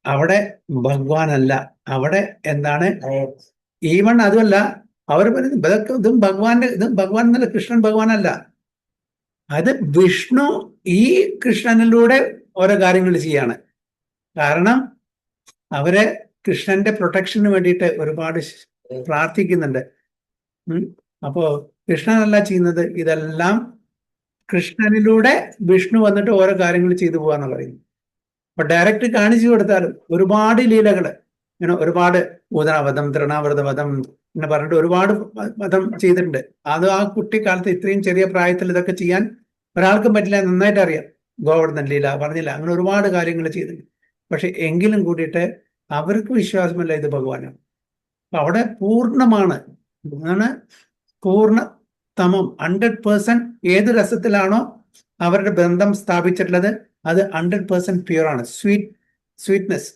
അവിടെ ഭഗവാനല്ല. അവിടെ എന്താണ്? ഈവൺ അതുമല്ല, അവർ പറയുന്നത് ഇതും ഭഗവാൻ എന്നല്ല, കൃഷ്ണൻ ഭഗവാനല്ല, അത് വിഷ്ണു ഈ കൃഷ്ണനിലൂടെ ഓരോ കാര്യങ്ങൾ ചെയ്യാണ്. കാരണം അവരെ കൃഷ്ണന്റെ പ്രൊട്ടക്ഷന് വേണ്ടിയിട്ട് ഒരുപാട് പ്രാർത്ഥിക്കുന്നുണ്ട്. അപ്പോ കൃഷ്ണനല്ല ചെയ്യുന്നത്, ഇതെല്ലാം കൃഷ്ണനിലൂടെ വിഷ്ണു വന്നിട്ട് ഓരോ കാര്യങ്ങൾ ചെയ്തു പോവാന്ന് പറയുന്നു. അപ്പൊ ഡയറക്റ്റ് കാണിച്ചു കൊടുത്താലും ഒരുപാട് ലീലകള് ഇങ്ങനെ ഒരുപാട് ഊദനവധം, തൃണാവൃതവധം എന്ന് പറഞ്ഞിട്ട് ഒരുപാട് വധം ചെയ്തിട്ടുണ്ട്. അത് ആ കുട്ടിക്കാലത്ത് ഇത്രയും ചെറിയ പ്രായത്തിൽ ഇതൊക്കെ ചെയ്യാൻ ഒരാൾക്കും പറ്റില്ല, നന്നായിട്ട് അറിയാം. ഗോവർദ്ധൻ ലീല പറഞ്ഞില്ല, അങ്ങനെ ഒരുപാട് കാര്യങ്ങൾ ചെയ്തിട്ടുണ്ട്. പക്ഷെ എങ്കിലും കൂടിയിട്ട് അവർക്ക് വിശ്വാസമല്ല ഇത് ഭഗവാനാണ്. അപ്പൊ അവിടെ പൂർണ്ണമാണ്, പൂർണ്ണതമം 100%. ഏത് രസത്തിലാണോ അവരുടെ ബന്ധം സ്ഥാപിച്ചിട്ടുള്ളത് അത് 100% പ്യൂർ ആണ്. സ്വീറ്റ്നെസ്,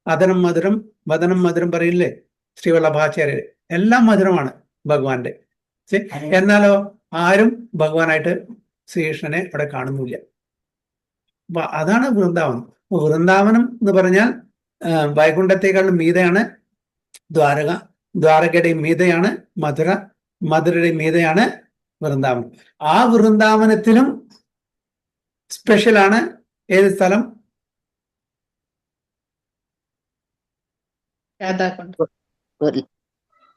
അതനം മധുരം വദനം മധുരം പറയില്ലേ ശ്രീവല്ലഭാചാര്യര്, എല്ലാം മധുരമാണ് ഭഗവാന്റെ. എന്നാലോ ആരും ഭഗവാനായിട്ട് ശ്രീകൃഷ്ണനെ അവിടെ കാണുന്നില്ല. അപ്പൊ അതാണ് വൃന്ദാവനം. വൃന്ദാവനം എന്ന് പറഞ്ഞാൽ വൈകുണ്ഠത്തെക്കാളും മീതയാണ് ദ്വാരക, ദ്വാരകയുടെ മീതയാണ് മധുര, മധുരയുടെ മീതയാണ് വൃന്ദാവനം. ആ വൃന്ദാവനത്തിലും സ്പെഷ്യലാണ് ഏത് സ്ഥലം?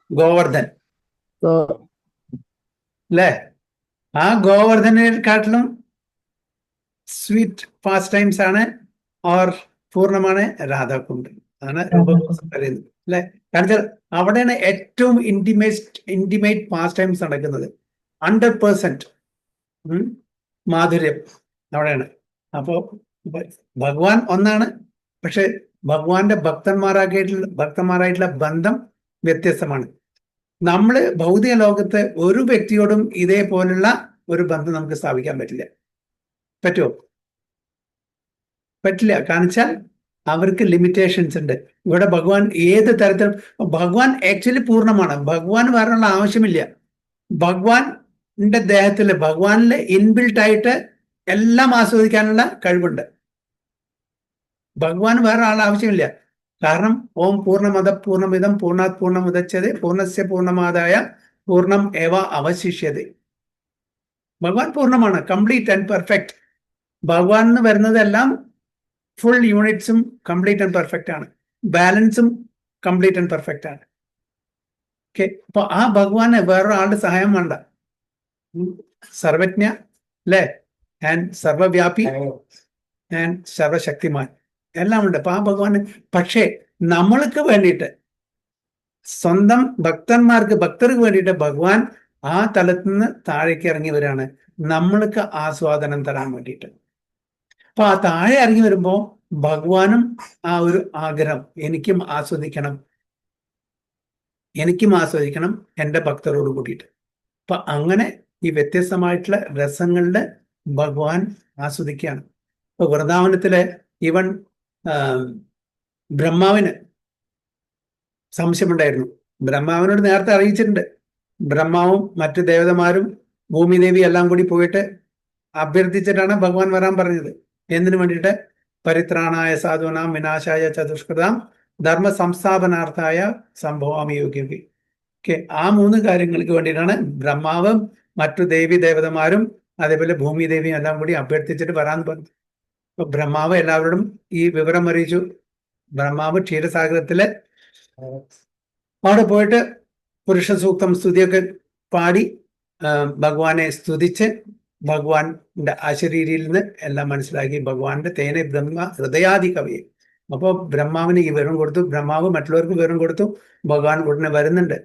ഗോവർദ്ധൻ അല്ലേ? ആ ഗോവർദ്ധനെക്കാട്ടിലും സ്വീറ്റ് പാസ് ടൈംസ് ആണ് ഓർ പൂർണ്ണമാണ് രാധാകുണ്ട്. അതാണ് രൂപകോസം പറയുന്നത് അല്ലെ? കാരണം അവിടെയാണ് ഏറ്റവും ഇന്റിമേറ്റ് പാസ് ടൈംസ് നടക്കുന്നത്. 100% മാധുര്യം അവിടെയാണ്. അപ്പോ ഭഗവാൻ ഒന്നാണ്, പക്ഷെ ഭഗവാന്റെ ഭക്തന്മാരായിട്ടുള്ള ബന്ധം വ്യത്യസ്തമാണ്. നമ്മള് ഭൗതിക ലോകത്ത് ഒരു വ്യക്തിയോടും ഇതേപോലുള്ള ഒരു ബന്ധം നമുക്ക് സ്ഥാപിക്കാൻ പറ്റില്ല. പറ്റുമോ? പറ്റില്ല. കാണിച്ചാൽ അവർക്ക് ലിമിറ്റേഷൻസ് ഉണ്ട്. ഇവിടെ ഭഗവാൻ ഏത് തരത്തിലും, ഭഗവാൻ ആക്ച്വലി പൂർണ്ണമാണ്. ഭഗവാൻ വരാനുള്ള ആവശ്യമില്ല. ഭഗവാന്റെ ദേഹത്തില്, ഭഗവാനില് ഇൻബിൽട്ട് ആയിട്ട് എല്ലാം ആസ്വദിക്കാനുള്ള കഴിവുണ്ട്. ഭഗവാൻ വേറെ ആൾ ആവശ്യമില്ല. കാരണം ഓം പൂർണ്ണമദ പൂർണ്ണമിദം പൂർണ്ണാത് പൂർണ്ണമുദച്യതേ പൂർണ്ണസ്യ പൂർണ്ണമാദായ പൂർണ്ണം ഏവ അവശിഷ്യതേ. ഭഗവാൻ പൂർണ്ണമാണ്, കംപ്ലീറ്റ് ആൻഡ് പെർഫെക്റ്റ്. ഭഗവാൻ എന്ന് വരുന്നതെല്ലാം ഫുൾ യൂണിറ്റ്സും കംപ്ലീറ്റ് ആൻഡ് പെർഫെക്റ്റ് ആണ്. ബാലൻസും കംപ്ലീറ്റ് ആൻഡ് പെർഫെക്റ്റ് ആണ്. ഓക്കെ, അപ്പൊ ആ ഭഗവാന് വേറൊരാളുടെ സഹായം വേണ്ട. സർവജ്ഞ അല്ലേ, ആൻഡ് സർവവ്യാപി ആൻഡ് സർവശക്തിമാൻ എല്ലാം ഉണ്ട്. അപ്പൊ ആ ഭഗവാന്, പക്ഷേ നമ്മൾക്ക് വേണ്ടിയിട്ട് സ്വന്തം ഭക്തർക്ക് വേണ്ടിയിട്ട് ഭഗവാൻ ആ തലത്തിൽ നിന്ന് താഴേക്ക് ഇറങ്ങി വരികയാണ് നമ്മൾക്ക് ആസ്വാദനം തരാൻ വേണ്ടിയിട്ട്. അപ്പൊ ആ താഴെ ഇറങ്ങി വരുമ്പോ ഭഗവാനും ആ ഒരു ആഗ്രഹം എനിക്കും ആസ്വദിക്കണം എൻ്റെ ഭക്തരോട് കൂടിയിട്ട്. അപ്പൊ അങ്ങനെ ഈ വ്യത്യസ്തമായിട്ടുള്ള രസങ്ങളില് ഭഗവാൻ ആസ്വദിക്കുകയാണ്. ഇപ്പൊ വൃന്ദാവനത്തിലെ ഈവൻ ബ്രഹ്മാവിന് സംശയമുണ്ടായിരുന്നു. ബ്രഹ്മാവിനോട് നേരത്തെ അറിയിച്ചിട്ടുണ്ട്. ബ്രഹ്മാവും മറ്റു ദേവതമാരും ഭൂമിദേവി എല്ലാം കൂടി പോയിട്ട് അഭ്യർത്ഥിച്ചിട്ടാണ് ഭഗവാൻ വരാൻ പറഞ്ഞത്. എന്തിനു വേണ്ടിയിട്ട്? പരിത്രാണായ സാധൂനാം വിനാശായ ചതുഷ്കൃതാം ധർമ്മ സംസ്ഥാപനാർത്ഥായ സംഭവാമി യോഗ്യവി. ഓക്കെ, ആ 3 കാര്യങ്ങൾക്ക് വേണ്ടിയിട്ടാണ് ബ്രഹ്മാവും മറ്റു ദേവതമാരും അതേപോലെ ഭൂമിദേവിയും എല്ലാം കൂടി അഭ്യർത്ഥിച്ചിട്ട് വരാൻ പറഞ്ഞു. അപ്പൊ ബ്രഹ്മാവ് എല്ലാവരോടും ഈ വിവരം അറിയിച്ചു. ബ്രഹ്മാവ് ക്ഷീരസാഗരത്തില് അവിടെ പോയിട്ട് പുരുഷ സൂക്തം സ്തുതിയൊക്കെ പാടി ഭഗവാനെ സ്തുതിച്ച് ഭഗവാന്റെ അശരീരിയിൽ നിന്ന് എല്ലാം മനസ്സിലാക്കി. ഭഗവാന്റെ തേനെ ബ്രഹ്മ ഹൃദയാദി കവിയെ. അപ്പോൾ ബ്രഹ്മാവിന് ഈ വിവരം കൊടുത്തു, ബ്രഹ്മാവ് മറ്റുള്ളവർക്ക് വിവരം കൊടുത്തു. ഭഗവാൻ ഉടനെ വരുന്നുണ്ട്.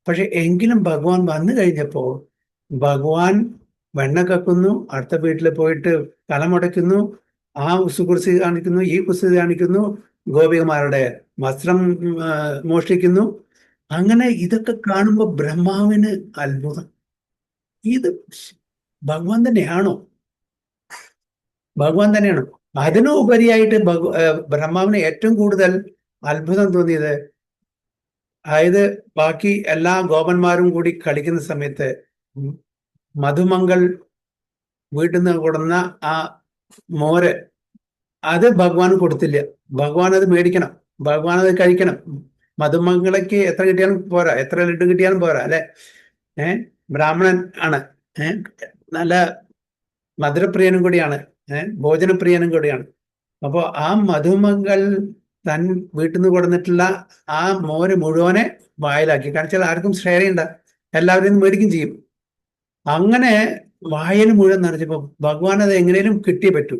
പക്ഷെ എങ്കിലും ഭഗവാൻ വന്നു കഴിഞ്ഞപ്പോൾ ഭഗവാൻ വെണ്ണ കക്കുന്നു, അടുത്ത വീട്ടിൽ പോയിട്ട് കലമുടയ്ക്കുന്നു, ആ കുസൃതി കാണിക്കുന്നു, ഈ കുസൃതി കാണിക്കുന്നു, ഗോപികമാരുടെ വസ്ത്രം മോഷ്ടിക്കുന്നു. അങ്ങനെ ഇതൊക്കെ കാണുമ്പോൾ ബ്രഹ്മാവിന് അത്ഭുതം. ഇത് ഭഗവാൻ തന്നെയാണോ? ഭഗവാൻ തന്നെയാണോ? അതിനും ഉപരിയായിട്ട് ബ്രഹ്മാവിന് ഏറ്റവും കൂടുതൽ അത്ഭുതം തോന്നിയത്, അതായത് ബാക്കി എല്ലാ ഗോപന്മാരും കൂടി കളിക്കുന്ന സമയത്ത് മധുമംഗൾ വീട്ടിൽ നിന്ന് കൊടുന്ന ആ മോര് അത് ഭഗവാൻ കൊടുത്തില്ല. ഭഗവാൻ അത് മേടിക്കണം, ഭഗവാൻ അത് കഴിക്കണം. മധുമംഗളയ്ക്ക് എത്ര കിട്ടിയാലും പോരാ, എത്ര ലഡ്ഡു കിട്ടിയാലും പോരാ അല്ലെ. ബ്രാഹ്മണൻ ആണ്, നല്ല മധുരപ്രിയനും കൂടിയാണ്, ഭോജനപ്രിയനും കൂടിയാണ്. അപ്പോ ആ മധുമംഗൾ തൻ വീട്ടിൽ നിന്ന് കൊടുത്തിട്ടുള്ള ആ മോര് മുഴുവനെ വായിലാക്കി. കാണിച്ചാൽ ആർക്കും ഷെയർ ചെയ്യണ്ട, എല്ലാവരും മേടിക്കും ചെയ്യും. അങ്ങനെ വായന മുഴുവൻ നിറച്ചപ്പോ ഭഗവാൻ അത് എങ്ങനെയും കിട്ടിയേ പറ്റൂ.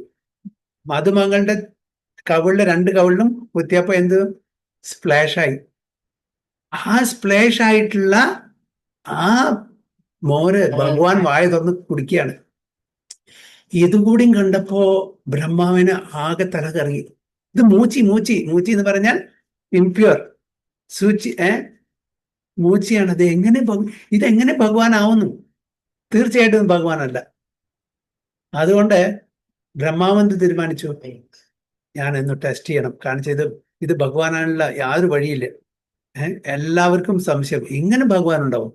മധുമംഗളുടെ കവിളിലെ 2 കവിളിലും കുത്തിയപ്പോ എന്ത് സ്പ്ലാഷായി. ആ സ്പ്ലാഷ് ആയിട്ടുള്ള ആ മോര് ഭഗവാൻ വായ തുറന്ന് കുടിക്കുകയാണ്. ഇതും കൂടിയും കണ്ടപ്പോ ബ്രഹ്മാവിന് ആകെ തല കറങ്ങി. ഇത് മൂച്ചി എന്ന് പറഞ്ഞാൽ ഇംപ്യൂർ സൂചി, മൂച്ചിയാണ്. ഇതെങ്ങനെ ഭഗവാൻ ആവുന്നു? തീർച്ചയായിട്ടും ഭഗവാനല്ല. അതുകൊണ്ട് ബ്രഹ്മാവന്ത് തീരുമാനിച്ചു, ഞാൻ ഒന്ന് ടെസ്റ്റ് ചെയ്യണം. കാണിച്ചത് ഇത് ഭഗവാനാണുള്ള യാതൊരു വഴിയില്ല. എല്ലാവർക്കും സംശയം, ഇങ്ങനെ ഭഗവാൻ ഉണ്ടാവും?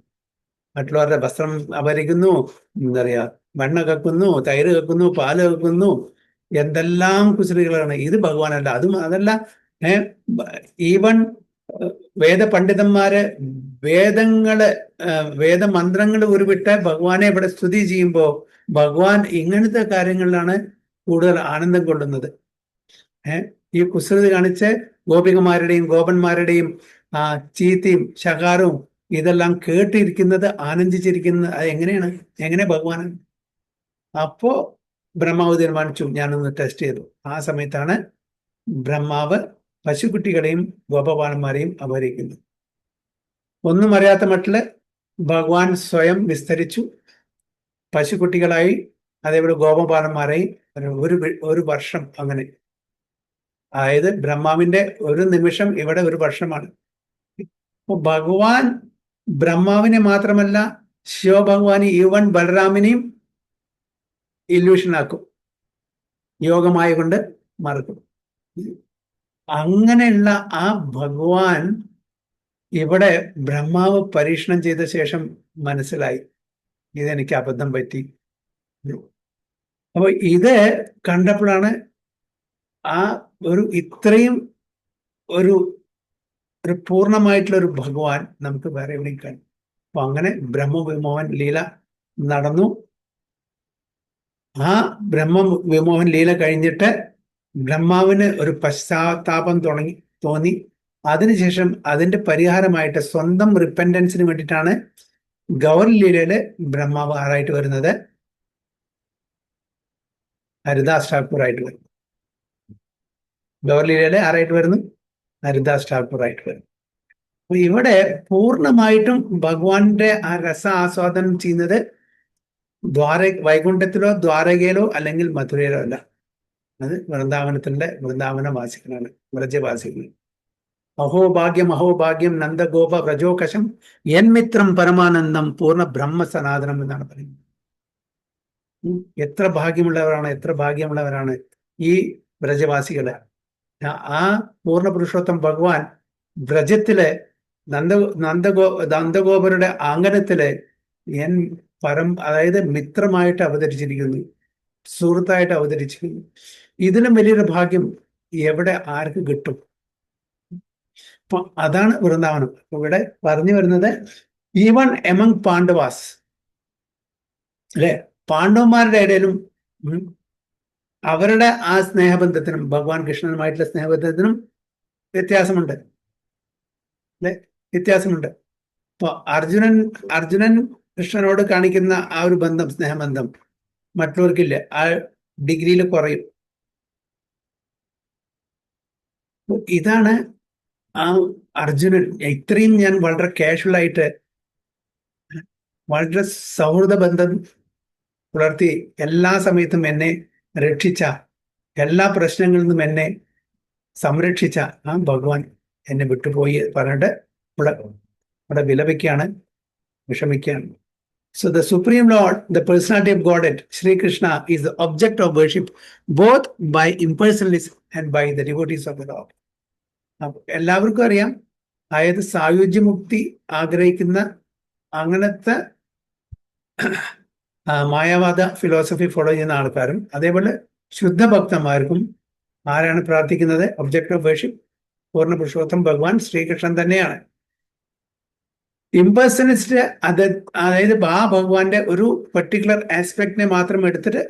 മറ്റുള്ളവരുടെ വസ്ത്രം അപഹരിക്കുന്നു, എന്താ പറയാ, വെണ്ണ കക്കുന്നു, തൈര് കക്കുന്നു, പാല് കക്കുന്നു, എന്തെല്ലാം കുസൃതികളാണ്. ഇത് ഭഗവാനല്ല. അതല്ല, ഈവൻ വേദപണ്ഡിതന്മാര് വേദമന്ത്രങ്ങൾ ഉരുവിട്ട് ഭഗവാനെ ഇവിടെ സ്തുതി ചെയ്യുമ്പോ ഭഗവാൻ ഇങ്ങനത്തെ കാര്യങ്ങളിലാണ് കൂടുതൽ ആനന്ദം കൊള്ളുന്നത്. ഈ കുസൃതി കാണിച്ച് ഗോപികമാരുടെയും ഗോപന്മാരുടെയും ചീത്തയും ശകാരവും ഇതെല്ലാം കേട്ടിരിക്കുന്നത്, ആനന്ദിച്ചിരിക്കുന്നത് അത് എങ്ങനെ ഭഗവാനാണ്? അപ്പോ ബ്രഹ്മാവ് തീരുമാനിച്ചു, ഞാനൊന്ന് ടെസ്റ്റ് ചെയ്തു. ആ സമയത്താണ് ബ്രഹ്മാവ് പശുക്കുട്ടികളെയും ഗോപബാലന്മാരെയും അപഹരിക്കുന്നത്. ഒന്നും അറിയാത്ത മട്ടില് ഭഗവാൻ സ്വയം വിസ്തരിച്ചു, പശുക്കുട്ടികളായി അതേപോലെ ഗോപബാലന്മാരായി ഒരു വർഷം. അങ്ങനെ, അതായത് ബ്രഹ്മാവിന്റെ ഒരു നിമിഷം ഇവിടെ ഒരു വർഷമാണ്. അപ്പൊ ഭഗവാൻ ബ്രഹ്മാവിനെ മാത്രമല്ല, ശിവഭഗവാനെ ഈവൻ ബലരാമിനെയും ഇല്യൂഷനാക്കും, യോഗമായ കൊണ്ട് മറക്കും. അങ്ങനെയുള്ള ആ ഭഗവാൻ ഇവിടെ ബ്രഹ്മാവ് പരീക്ഷണം ചെയ്ത ശേഷം മനസ്സിലായി, ഇതെനിക്ക് അബദ്ധം പറ്റി. അപ്പൊ ഇത് കണ്ടപ്പോഴാണ് ആ ഇത്രയും ഒരു പൂർണ്ണമായിട്ടുള്ള ഒരു ഭഗവാൻ നമുക്ക് വേറെ എവിടെയും കാണും. അപ്പൊ അങ്ങനെ ബ്രഹ്മവിമോഹൻ ലീല നടന്നു. ആ ബ്രഹ്മവിമോഹൻ ലീല കഴിഞ്ഞിട്ട് ബ്രഹ്മാവിന് ഒരു പശ്ചാത്താപം തോന്നി. അതിനുശേഷം അതിന്റെ പരിഹാരമായിട്ട് സ്വന്തം റിപ്പൻഡൻസിന് വേണ്ടിയിട്ടാണ് ഗൗരി ലീലയില് ബ്രഹ്മാവ് ആരായിട്ട് വരുന്നത്? ഹരിദാസ് ഠാക്കൂർ ആയിട്ട് വരുന്നു. ഗൗരി ലീലയില് ആരായിട്ട് വരുന്നു? ഹരിദാസ് ഠാക്കൂർ ആയിട്ട് വരുന്നു. അപ്പൊ ഇവിടെ പൂർണ്ണമായിട്ടും ഭഗവാന്റെ ആ രസ ആസ്വാദനം ചെയ്യുന്നത് വൈകുണ്ഠത്തിലോ ദ്വാരകയിലോ അല്ലെങ്കിൽ മധുരയിലോ അല്ല. അത് വൃന്ദാവനവാസികളാണ്, വ്രജവാസികൾ. അഹോഭാഗ്യം നന്ദഗോപ വ്രജോകശം യന്മിത്രം പരമാനന്ദം പൂർണ്ണ ബ്രഹ്മ സനാതനം എന്നാണ് പറയുന്നത്. എത്ര ഭാഗ്യമുള്ളവരാണ് ഈ വ്രജവാസികള്. ആ പൂർണ്ണ പുരുഷോത്തം ഭഗവാൻ വ്രജത്തിലെ നന്ദഗോപരുടെ ആംഗനത്തില് അതായത് മിത്രമായിട്ട് അവതരിച്ചിരിക്കുന്നു, സുഹൃത്തായിട്ട് അവതരിച്ചിരിക്കുന്നു. ഇതിലും വലിയൊരു ഭാഗ്യം എവിടെ ആർക്ക് കിട്ടും? അപ്പൊ അതാണ് വൃന്ദാവനം. ഇവിടെ പറഞ്ഞു വരുന്നത് ഈവൺ എമംഗ് പാണ്ഡവാസ്, അല്ലെ, പാണ്ഡവന്മാരുടെ ഇടയിലും അവരുടെ ആ സ്നേഹബന്ധത്തിനും ഭഗവാൻ കൃഷ്ണനുമായിട്ടുള്ള സ്നേഹബന്ധത്തിനും വ്യത്യാസമുണ്ട്, അല്ലെ, വ്യത്യാസമുണ്ട്. അപ്പൊ അർജുനൻ കൃഷ്ണനോട് കാണിക്കുന്ന ആ ഒരു ബന്ധം, സ്നേഹബന്ധം മറ്റുള്ളവർക്കില്ല, ആ ഡിഗ്രിയിൽ കുറയും. ഇതാണ് ആ അർജുനൻ. ഇത്രയും ഞാൻ വളരെ കാഷ്വൽ ആയിട്ട് വളരെ സൗഹൃദ ബന്ധം പുലർത്തി എല്ലാ സമയത്തും എന്നെ രക്ഷിച്ച, എല്ലാ പ്രശ്നങ്ങളിൽ നിന്നും എന്നെ സംരക്ഷിച്ച ആ ഭഗവാൻ എന്നെ വിട്ടുപോയി പറഞ്ഞിട്ട് ഇവിടെ വിലപിക്കുകയാണ്, വിഷമിക്കുകയാണ്. So the Supreme Lord, the personality of Godhead, Sri Krishna, is the object of worship both by impersonalists and by the devotees of the Lord. എല്ലാവർക്കും അറിയാം, അതായത് സായുജ്യമുക്തി ആഗ്രഹിക്കുന്ന അങ്ങനത്തെ മായാവാദ ഫിലോസഫി ഫോളോ ചെയ്യുന്ന ആൾക്കാരും അതേപോലെ ശുദ്ധഭക്തന്മാർക്കും ആരാണ് പ്രാർത്ഥിക്കുന്നത്? ഒബ്ജക്ട് ഓഫ് വർഷിപ്പ് പൂർണ്ണ പുരുഷോത്തം ഭഗവാൻ ശ്രീകൃഷ്ണൻ തന്നെയാണ്. ഇംപേഴ്സണിസ്റ്റ് അതായത് ആ ഭഗവാന്റെ ഒരു പെർട്ടിക്കുലർ ആസ്പെക്ടിനെ മാത്രം എടുത്തിട്ട്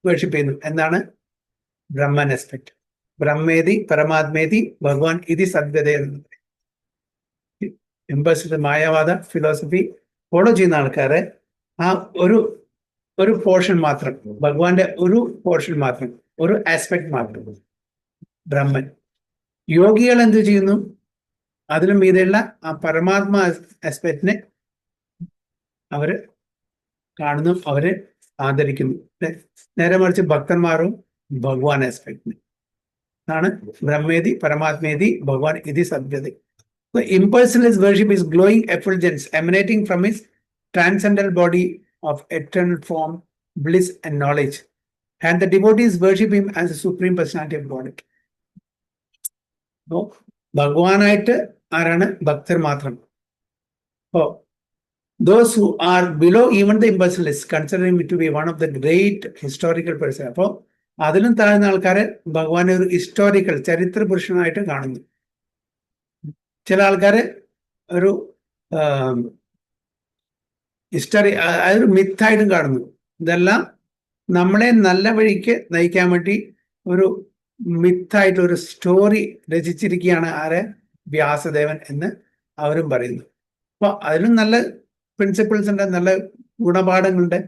വേർഷിപ്പ് ചെയ്യുന്നു. എന്താണ്? ബ്രഹ്മൻ ആസ്പെക്ട്. ബ്രഹ്മേതി പരമാത്മേതി ഭഗവാൻ ഇതി സദ്ഗത എന്ന് പറയും. ഇംപേഴ്സണിസ്റ്റ് മായാവാദ ഫിലോസഫി ഫോളോ ചെയ്യുന്ന ആൾക്കാരെ ആ ഒരു പോർഷൻ മാത്രം, ഭഗവാന്റെ ഒരു പോർഷൻ മാത്രം, ഒരു ആസ്പെക്ട് മാത്രം ബ്രഹ്മൻ. യോഗികൾ എന്ത് ചെയ്യുന്നു? അതിലും മീതെയുള്ള ആ പരമാത്മ ആസ്പെക്റ്റിനെ അവര് കാണുന്നു, അവര് ആദരിക്കുന്നു. നേരെ മറിച്ച് ഭക്തന്മാരും ഭഗവാൻ ആസ്പെക്റ്റിനെ ആണ് ബ്രഹ്മേതി പരമാത്മേതി ഭഗവാൻ ഇതി Sadgati. Impersonalist worship is glowing effulgence emanating from his transcendental body of eternal form, bliss and knowledge, and the devotees worship him as the supreme personality of Godhead. ഭഗവാനായിട്ട് ആരാണ്? ഭക്തർ മാത്രം. Those who are below even the impersonalists consider him to be one of the great historical person. അപ്പോ അതിലും താഴ്ന്ന ആൾക്കാരെ ഭഗവാനെ ഒരു historical ചരിത്ര പുരുഷനായിട്ട് കാണുന്നു. ചില ആൾക്കാര് ഒരു ഹിസ്റ്ററി, അതൊരു മിത്തായിട്ടും കാണുന്നു. ഇതെല്ലാം നമ്മളെ നല്ല വഴിക്ക് നയിക്കാൻ വേണ്ടി ഒരു മിത്തായിട്ട് ഒരു സ്റ്റോറി രചിച്ചിരിക്കുകയാണ് ആരെ? വ്യാസദേവൻ എന്ന് അവരും പറയുന്നു. അപ്പൊ അതിലും നല്ല പ്രിൻസിപ്പിൾസ് ഉണ്ട്, നല്ല ഗുണപാഠങ്ങളുണ്ട്.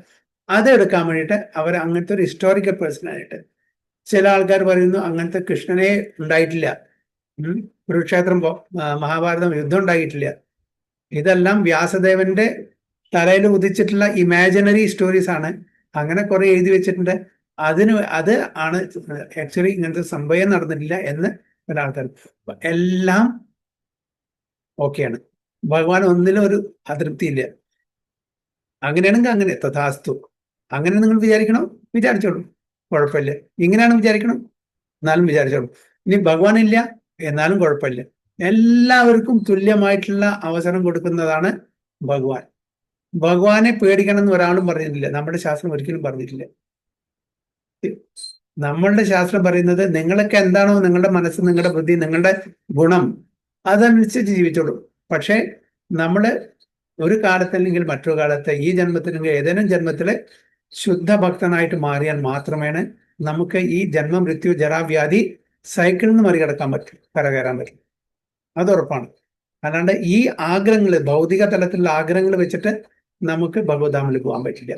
അതെടുക്കാൻ വേണ്ടിയിട്ട് അവർ അങ്ങനത്തെ ഒരു ഹിസ്റ്റോറിക്കൽ പേഴ്സണായിട്ട്. ചില ആൾക്കാർ പറയുന്നു അങ്ങനത്തെ കൃഷ്ണനെ ഉണ്ടായിട്ടില്ല, കുരുക്ഷേത്രം മഹാഭാരതം യുദ്ധം ഉണ്ടായിട്ടില്ല. ഇതെല്ലാം വ്യാസദേവന്റെ തലയിൽ ഉദിച്ചിട്ടുള്ള ഇമാജിനറി സ്റ്റോറീസ് ആണ്. അങ്ങനെ കുറെ എഴുതി വെച്ചിട്ടുണ്ട്. അത് ആണ് ആക്ച്വലി ഇങ്ങനത്തെ സംഭവം നടന്നിട്ടില്ല എന്ന് ഒരാൾക്കാർ. എല്ലാം ഓക്കെയാണ്. ഭഗവാൻ ഒന്നിലും ഒരു അതൃപ്തിയില്ല. അങ്ങനെയാണെങ്കിൽ അങ്ങനെ തഥാസ്തു, അങ്ങനെ നിങ്ങൾ വിചാരിച്ചോളൂ, കുഴപ്പമില്ല. ഇങ്ങനെയാണ് വിചാരിക്കണം, എന്നാലും വിചാരിച്ചോളൂ. ഇനി ഭഗവാൻ ഇല്ല എന്നാലും കുഴപ്പമില്ല. എല്ലാവർക്കും തുല്യമായിട്ടുള്ള അവസരം കൊടുക്കുന്നതാണ് ഭഗവാൻ. ഭഗവാനെ പേടിക്കണം എന്ന് ഒരാളും പറഞ്ഞിട്ടില്ല. നമ്മുടെ ശാസ്ത്രം ഒരിക്കലും പറഞ്ഞിട്ടില്ല. നമ്മളുടെ ശാസ്ത്രം പറയുന്നത് നിങ്ങൾക്ക് എന്താണോ നിങ്ങളുടെ മനസ്സ്, നിങ്ങളുടെ ബുദ്ധി, നിങ്ങളുടെ ഗുണം, അതനുസരിച്ച് ജീവിച്ചോളൂ. പക്ഷെ നമ്മള് ഒരു കാലത്തല്ലെങ്കിൽ മറ്റൊരു കാലത്ത്, ഈ ജന്മത്തിലെങ്കിൽ ഏതെങ്കിലും ജന്മത്തില് ശുദ്ധഭക്തനായിട്ട് മാറിയാൽ മാത്രമേ നമുക്ക് ഈ ജന്മ മൃത്യു ജരാവ്യാധി സൈക്കിളിൽ നിന്ന് മറികടക്കാൻ പറ്റും, കരകയറാൻ പറ്റും. അത് ഉറപ്പാണ്. അല്ലാണ്ട് ഈ ആഗ്രഹങ്ങൾ, ഭൗതിക തലത്തിലുള്ള ആഗ്രഹങ്ങൾ വെച്ചിട്ട് നമുക്ക് ഭഗവത്ധാമിൽ പോകാൻ പറ്റില്ല.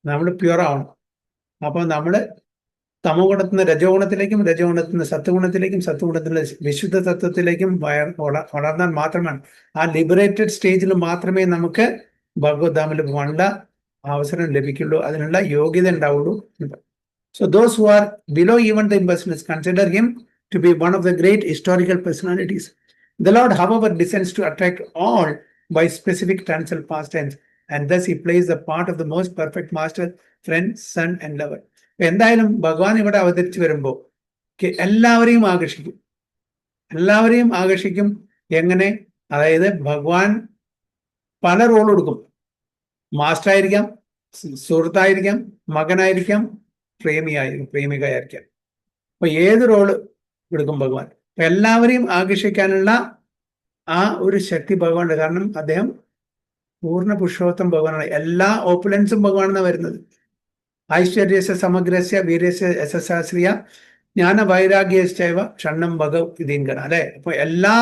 നമ്മൾ പ്യുവർ ആവണം. അപ്പൊ നമ്മള് തമോ ഗുണത്തിൽ നിന്ന് രജോ ഗുണത്തിലേക്കും, രജോ ഗുണത്തിൽ നിന്ന് സത്വഗുണത്തിലേക്കും, സത്വഗുണത്തിൽ വിശുദ്ധ തത്വത്തിലേക്കും വളർന്നാൽ മാത്രമാണ് ആ ലിബറേറ്റഡ് സ്റ്റേജിൽ മാത്രമേ നമുക്ക് ഭഗവത്ധാമിൽ പോകാനുള്ള അവസരം ലഭിക്കുള്ളൂ, അതിനുള്ള യോഗ്യത ഉണ്ടാവുള്ളൂ. So those who are below even the imbeciles consider him to be one of the great historical personalities. The Lord, however, descends to attract all by specific transcendental pastimes, and thus he plays the part of the most perfect master, friend, son, and lover. എന്തായാലും ഭഗവാൻ ഇവിടെ അവതരിച്ചു വരുമ്പോൾ എല്ലാവരെയും ആകർഷിക്കും, എല്ലാവരെയും ആകർഷിക്കും. എങ്ങനെ? അതായത് ഭഗവാൻ പല റോൾ കൊടുക്കും. മാസ്റ്റർ ആയിരിക്കാം, സുഹൃത്തായിരിക്കാം, മകനായിരിക്കാം, പ്രേമികയായിരിക്കാം. അപ്പൊ ഏത് റോള് എടുക്കും ഭഗവാൻ? അപ്പൊ എല്ലാവരെയും ആകർഷിക്കാനുള്ള ആ ഒരു ശക്തി ഭഗവാനുണ്ട്. കാരണം അദ്ദേഹം പൂർണ്ണ പുരുഷോത്തം ഭഗവാനാണ്. എല്ലാ ഓപ്പുലൻസും ഭഗവാനാണ് വരുന്നത്. ഐശ്വര്യസ്യ സമഗ്രസ്യ വീര്യസ്യ യശസ്സാശ്രിയ ജ്ഞാന വൈരാഗ്യശ്ചൈവ ഷണ്ണം ഭഗവദ്ഗീത അല്ലെ. അപ്പൊ എല്ലാ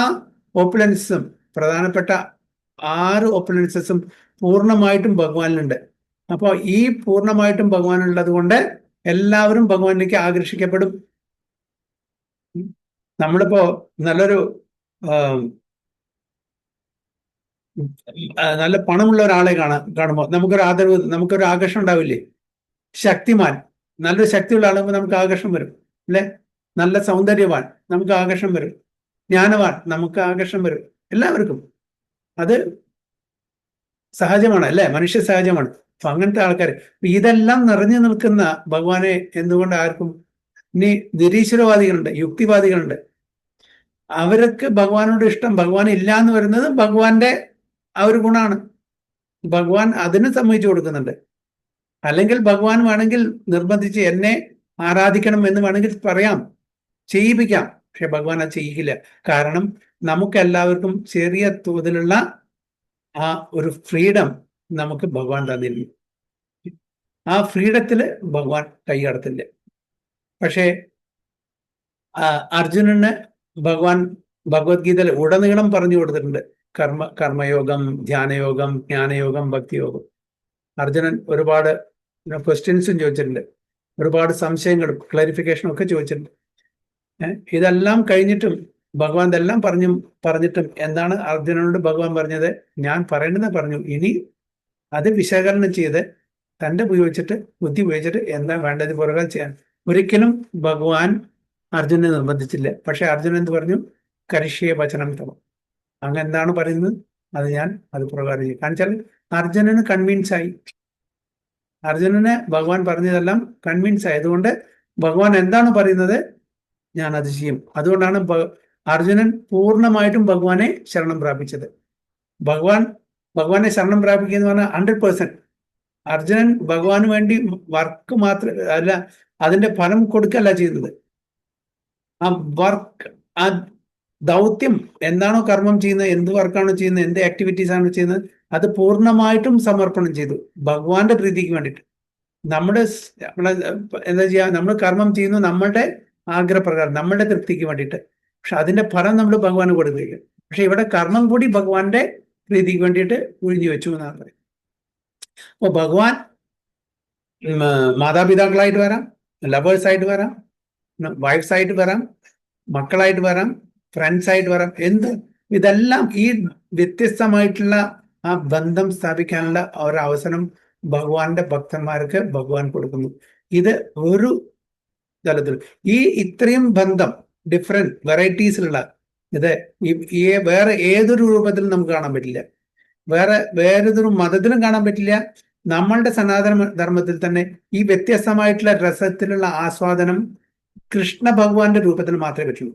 ഓപ്പുലൻസും, പ്രധാനപ്പെട്ട 6 ഓപ്പുലൻസസും പൂർണ്ണമായിട്ടും ഭഗവാനിലുണ്ട്. അപ്പോൾ ഈ പൂർണ്ണമായിട്ടും ഭഗവാനുള്ളത് കൊണ്ട് എല്ലാവരും ഭഗവാനിലേക്ക് ആകർഷിക്കപ്പെടും. നമ്മളിപ്പോ നല്ലൊരു നല്ല പണമുള്ള ഒരാളെ കാണുമ്പോൾ നമുക്കൊരു ആദരവ്, നമുക്കൊരു ആകർഷണം ഉണ്ടാവില്ലേ? ശക്തിമാൻ, നല്ലൊരു ശക്തിയുള്ള ആളുമ്പോൾ നമുക്ക് ആകർഷണം വരും അല്ലെ. നല്ല സൗന്ദര്യവാൻ, നമുക്ക് ആകർഷണം വരും. ജ്ഞാനവാൻ, നമുക്ക് ആകർഷണം വരും. എല്ലാവർക്കും അത് സഹജമാണ് അല്ലെ, മനുഷ്യ സഹജമാണ്. അപ്പൊ അങ്ങനത്തെ ആൾക്കാർ, ഇതെല്ലാം നിറഞ്ഞു നിൽക്കുന്ന ഭഗവാനെ എന്തുകൊണ്ട് ആർക്കും? ഇനി നിരീശ്വരവാദികളുണ്ട്, യുക്തിവാദികളുണ്ട്. അവർക്ക് ഭഗവാനോട് ഇഷ്ടം, ഭഗവാൻ ഇല്ല എന്ന് വരുന്നത് ഭഗവാന്റെ ആ ഒരു ഗുണമാണ്. ഭഗവാൻ അതിന് സമ്മതിച്ചു കൊടുക്കുന്നുണ്ട്. അല്ലെങ്കിൽ ഭഗവാൻ വേണമെങ്കിൽ നിർബന്ധിച്ച് എന്നെ ആരാധിക്കണം എന്ന് വേണമെങ്കിൽ പറയാം, ചെയ്യിപ്പിക്കാം. പക്ഷെ ഭഗവാൻ അത് ചെയ്യിക്കില്ല. കാരണം നമുക്ക് എല്ലാവർക്കും ചെറിയ തോതിലുള്ള ആ ഒരു ഫ്രീഡം നമുക്ക് ഭഗവാൻ തന്നിരുന്നു. ആ ഫ്രീഡത്തില് ഭഗവാൻ കൈകടത്തില്ല. പക്ഷേ അർജുനന് ഭഗവാൻ ഭഗവത്ഗീതയിൽ ഉടനീളം പറഞ്ഞു കൊടുത്തിട്ടുണ്ട് കർമ്മയോഗം, ധ്യാനയോഗം, ജ്ഞാനയോഗം, ഭക്തിയോഗം. അർജുനൻ ഒരുപാട് ക്വസ്റ്റ്യൻസും ചോദിച്ചിട്ടുണ്ട്, ഒരുപാട് സംശയങ്ങളും ക്ലാരിഫിക്കേഷനും ഒക്കെ ചോദിച്ചിട്ടുണ്ട്. ഇതെല്ലാം കഴിഞ്ഞിട്ടും ഭഗവാൻ ഇതെല്ലാം പറഞ്ഞിട്ടും എന്താണ് അർജുനനോട് ഭഗവാൻ പറഞ്ഞത്? ഞാൻ പറയേണ്ടത് പറഞ്ഞു, ഇനി അത് വിശകലനം ചെയ്ത് തൻ്റെ ബുദ്ധി ഉപയോഗിച്ചിട്ട് എന്താ വേണ്ടത് പുറകെ ചെയ്യാൻ. ഒരിക്കലും ഭഗവാൻ അർജുനെ നിർബന്ധിച്ചില്ല. പക്ഷെ അർജുനൻ എന്ത് പറഞ്ഞു? കരിഷ്യേ വചനം തമം. അങ്ങ് എന്താണ് പറയുന്നത് അത് ഞാൻ അത് പ്രകാരം ചെയ്യും. കാരണം വെച്ചാൽ അർജുനന് കൺവിൻസ് ആയി. അർജുനന് ഭഗവാൻ പറഞ്ഞതെല്ലാം കൺവിൻസ് ആയതുകൊണ്ട് ഭഗവാൻ എന്താണ് പറയുന്നത് ഞാൻ അത് ചെയ്യും. അതുകൊണ്ടാണ് അർജുനൻ പൂർണ്ണമായിട്ടും ഭഗവാനെ ശരണം പ്രാപിച്ചത്. ഭഗവാനെ ശരണം പ്രാപിക്കുക എന്ന് പറഞ്ഞാൽ 100%. അർജുനൻ ഭഗവാന് വേണ്ടി വർക്ക് മാത്രം അല്ല, അതിന്റെ ഫലം കൊടുക്കല്ല ചെയ്യുന്നത്. ആ വർക്ക്, ആ ദൗത്യം എന്താണോ കർമ്മം ചെയ്യുന്നത്, എന്ത് വർക്കാണോ ചെയ്യുന്നത്, എന്ത് ആക്ടിവിറ്റീസ് ആണോ ചെയ്യുന്നത്, അത് പൂർണ്ണമായിട്ടും സമർപ്പണം ചെയ്തു ഭഗവാന്റെ പ്രീതിക്ക് വേണ്ടിയിട്ട്. നമ്മളെ എന്താ ചെയ്യുക? നമ്മൾ കർമ്മം ചെയ്യുന്നു നമ്മളുടെ ആഗ്രഹപ്രകാരം, നമ്മളുടെ തൃപ്തിക്ക് വേണ്ടിയിട്ട്. പക്ഷെ അതിന്റെ ഫലം നമ്മൾ ഭഗവാന് കൊടുക്കുകയില്ല. പക്ഷെ ഇവിടെ കർമ്മം കൂടി ഭഗവാന്റെ പ്രീതിക്ക് വേണ്ടിയിട്ട് ഒഴിഞ്ഞു വെച്ചു എന്നാണ് പറയുന്നത്. അപ്പോൾ ഭഗവാൻ മാതാപിതാക്കളായിട്ട് വരാം, ലവേഴ്സായിട്ട് വരാം, വൈഫ്സായിട്ട് വരാം, മക്കളായിട്ട് വരാം, ഫ്രണ്ട്സായിട്ട് വരാം. ഇതെല്ലാം ഈ വ്യത്യസ്തമായിട്ടുള്ള ആ ബന്ധം സ്ഥാപിക്കാനുള്ള ഒരവസരം ഭഗവാന്റെ ഭക്തന്മാർക്ക് ഭഗവാൻ കൊടുക്കുന്നു. ഇത് ഒരു തലത്തിൽ ഈ ഇത്രയും ബന്ധം ഡിഫറെന്റ് വെറൈറ്റീസിലുള്ള ഇത് വേറെ ഏതൊരു രൂപത്തിലും നമുക്ക് കാണാൻ പറ്റില്ല, വേറൊരു മതത്തിലും കാണാൻ പറ്റില്ല. നമ്മളുടെ സനാതന ധർമ്മത്തിൽ തന്നെ ഈ വ്യത്യസ്തമായിട്ടുള്ള രസത്തിലുള്ള ആസ്വാദനം കൃഷ്ണ ഭഗവാന്റെ രൂപത്തിൽ മാത്രമേ പറ്റുള്ളൂ.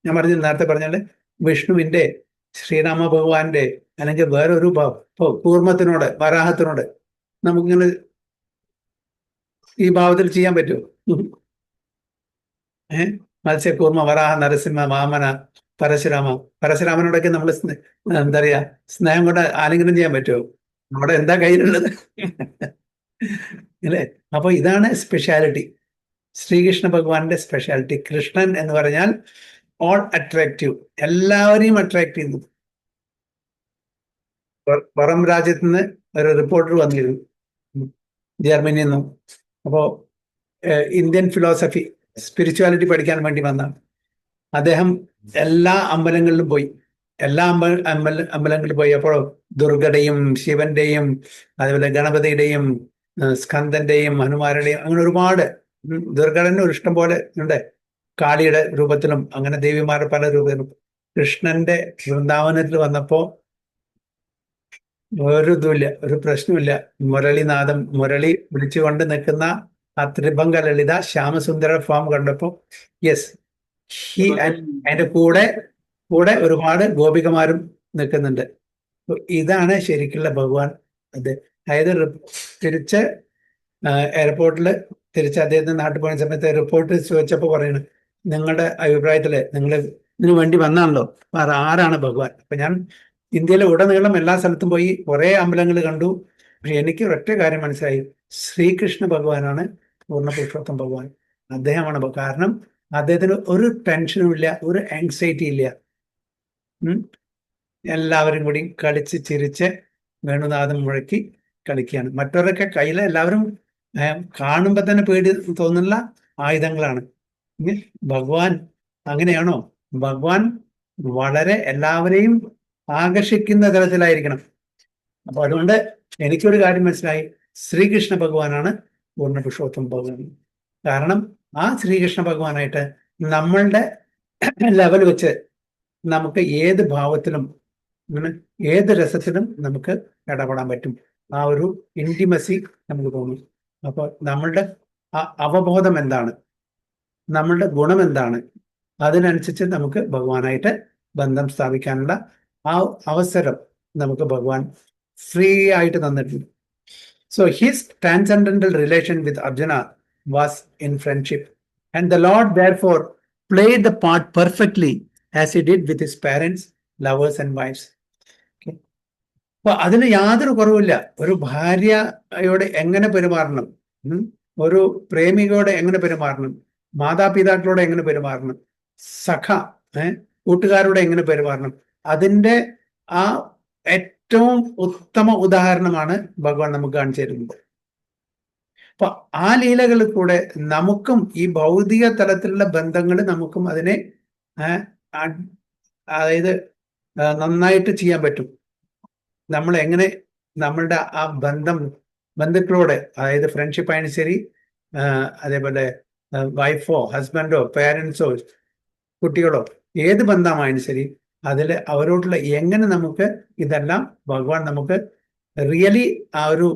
ഞാൻ നേരത്തെ പറഞ്ഞാല് വിഷ്ണുവിന്റെ, ശ്രീരാമ ഭഗവാന്റെ അല്ലെങ്കിൽ വേറൊരു കൂർമ്മത്തിനോട്, വരാഹത്തിനോട് നമുക്കിങ്ങനെ ഈ ഭാവത്തിൽ ചെയ്യാൻ പറ്റുമോ? മത്സ്യകൂർമ്മ, വരാഹ, നരസിംഹ, വാമന, പരശുരാമനോടൊക്കെ നമ്മൾ എന്താ പറയാ സ്നേഹം കൊണ്ട് ആലിംഗനം ചെയ്യാൻ പറ്റുമോ? നമ്മുടെ എന്താ കയ്യിലുള്ളത് അല്ലേ? അപ്പൊ ഇതാണ് സ്പെഷ്യാലിറ്റി, ശ്രീകൃഷ്ണ ഭഗവാന്റെ സ്പെഷ്യാലിറ്റി. കൃഷ്ണൻ എന്ന് പറഞ്ഞാൽ ഓൾ അട്രാക്റ്റീവ്, എല്ലാവരെയും അട്രാക്ട് ചെയ്യുന്നു. പുറം രാജ്യത്ത് നിന്ന് ഒരു റിപ്പോർട്ടർ വന്നിരുന്നു, ജർമ്മനിയിൽ നിന്നും. അപ്പോ ഇന്ത്യൻ ഫിലോസഫി സ്പിരിച്വാലിറ്റി പഠിക്കാൻ വേണ്ടി വന്നാണ്. അദ്ദേഹം എല്ലാ അമ്പലങ്ങളിലും പോയി. എല്ലാ അമ്പലങ്ങളിൽ പോയി. അപ്പോൾ ദുർഗയുടെയും ശിവന്റെയും അതുപോലെ ഗണപതിയുടെയും സ്കന്ദന്റെയും ഹനുമാരുടെയും അങ്ങനെ ഒരുപാട്, ദുർഗടന് ഒരു ഇഷ്ടം പോലെ ഉണ്ട്. കാളിയുടെ രൂപത്തിലും അങ്ങനെ ദേവിമാരുടെ പല രൂപത്തിലും. കൃഷ്ണന്റെ വൃന്ദാവനത്തിൽ വന്നപ്പോ ഒരു ഇതുമില്ല, ഒരു പ്രശ്നമില്ല. മുരളിനാഥം, മുരളി വിളിച്ചുകൊണ്ട് നിൽക്കുന്ന ആ ത്രിഭംഗ ലളിത ശ്യാമസുന്ദര ഫോം കണ്ടപ്പോ യെസ്, അതിന്റെ കൂടെ ഒരുപാട് ഗോപികമാരും നിൽക്കുന്നുണ്ട്. ഇതാണ് ശരിക്കുള്ള ഭഗവാൻ. അതായത് തിരിച്ച് എയർപോർട്ടിൽ തിരിച്ച് അദ്ദേഹത്തിന്റെ നാട്ടിൽ പോയ സമയത്ത് റിപ്പോർട്ട് ചോദിച്ചപ്പോൾ പറയണ്, നിങ്ങളുടെ അഭിപ്രായത്തില് നിങ്ങൾ ഇതിനു വേണ്ടി വന്നാണല്ലോ, ആരാണ് ഭഗവാൻ? അപ്പൊ ഞാൻ ഇന്ത്യയിലെ ഉടനീളം എല്ലാ സ്ഥലത്തും പോയി കുറെ അമ്പലങ്ങൾ കണ്ടു. പക്ഷെ എനിക്ക് ഒരൊറ്റ കാര്യം മനസ്സിലായി, ശ്രീകൃഷ്ണ ഭഗവാനാണ് പൂർണ്ണപുരുഷോത്തം ഭഗവാൻ. അദ്ദേഹമാണ്. കാരണം അദ്ദേഹത്തിന് ഒരു ടെൻഷനും ഇല്ല, ഒരു ആങ്സൈറ്റി ഇല്ല. എല്ലാവരും കൂടി കളിച്ച് ചിരിച്ച് വേണുനാഥം മുഴക്കി കളിക്കുകയാണ്. മറ്റവരൊക്കെ കയ്യിലെ എല്ലാവരും കാണുമ്പോ തന്നെ പേടി തോന്നുന്ന ആയുധങ്ങളാണ്. ഭഗവാൻ അങ്ങനെയാണോ? ഭഗവാൻ വളരെ എല്ലാവരെയും ആകർഷിക്കുന്ന തരത്തിലായിരിക്കണം. അപ്പൊ അതുകൊണ്ട് എനിക്കൊരു കാര്യം മനസ്സിലായി, ശ്രീകൃഷ്ണ ഭഗവാനാണ് പൂർണ്ണപുരുഷോത്തം ഭഗവാൻ. കാരണം ആ ശ്രീകൃഷ്ണ ഭഗവാനായിട്ട് നമ്മളുടെ ലെവൽ വെച്ച് നമുക്ക് ഏത് ഭാവത്തിലും ഏത് രസത്തിലും നമുക്ക് ഇടപെടാൻ പറ്റും. ആ ഒരു ഇന്റിമസി നമുക്ക് തോന്നും. അപ്പൊ നമ്മളുടെ അവബോധം എന്താണ്, നമ്മളുടെ ഗുണം എന്താണ്, അതിനനുസരിച്ച് നമുക്ക് ഭഗവാനായിട്ട് ബന്ധം സ്ഥാപിക്കാനുള്ള ആ അവസരം നമുക്ക് ഭഗവാൻ ഫ്രീ ആയിട്ട് തന്നിട്ടുണ്ട്. So his transcendental relation with Arjuna was in friendship and the Lord therefore played the part perfectly as he did with his parents, lovers and wives. അപ്പൊ അതിന് യാതൊരു കുറവില്ല. ഒരു ഭാര്യയോട് എങ്ങനെ പെരുമാറണം, ഒരു പ്രേമികയോട് എങ്ങനെ പെരുമാറണം, മാതാപിതാക്കളോട് എങ്ങനെ പെരുമാറണം, കൂട്ടുകാരോട് എങ്ങനെ പെരുമാറണം, അതിൻ്റെ ആ ഏറ്റവും ഉത്തമ ഉദാഹരണമാണ് ഭഗവാൻ നമുക്ക് കാണിച്ചു തരുന്നത്. അപ്പൊ ആ ലീലകളിൽ കൂടെ നമുക്കും ഈ ഭൗതിക തലത്തിലുള്ള ബന്ധങ്ങൾ നമുക്കും അതിനെ അതായത് നന്നായിട്ട് ചെയ്യാൻ പറ്റും. നമ്മൾ എങ്ങനെ നമ്മളുടെ ആ ബന്ധുക്കളോട്, അതായത് ഫ്രണ്ട്ഷിപ്പ് ആയാലും ശരി, അതേപോലെ വൈഫോ ഹസ്ബൻഡോ പേരൻസോ കുട്ടികളോ ഏത് ബന്ധമായാലും ശരി, അതിൽ അവരോടുള്ള എങ്ങനെ നമുക്ക് ഇതെല്ലാം ഭഗവാൻ നമുക്ക് റിയലി ആ ഒരു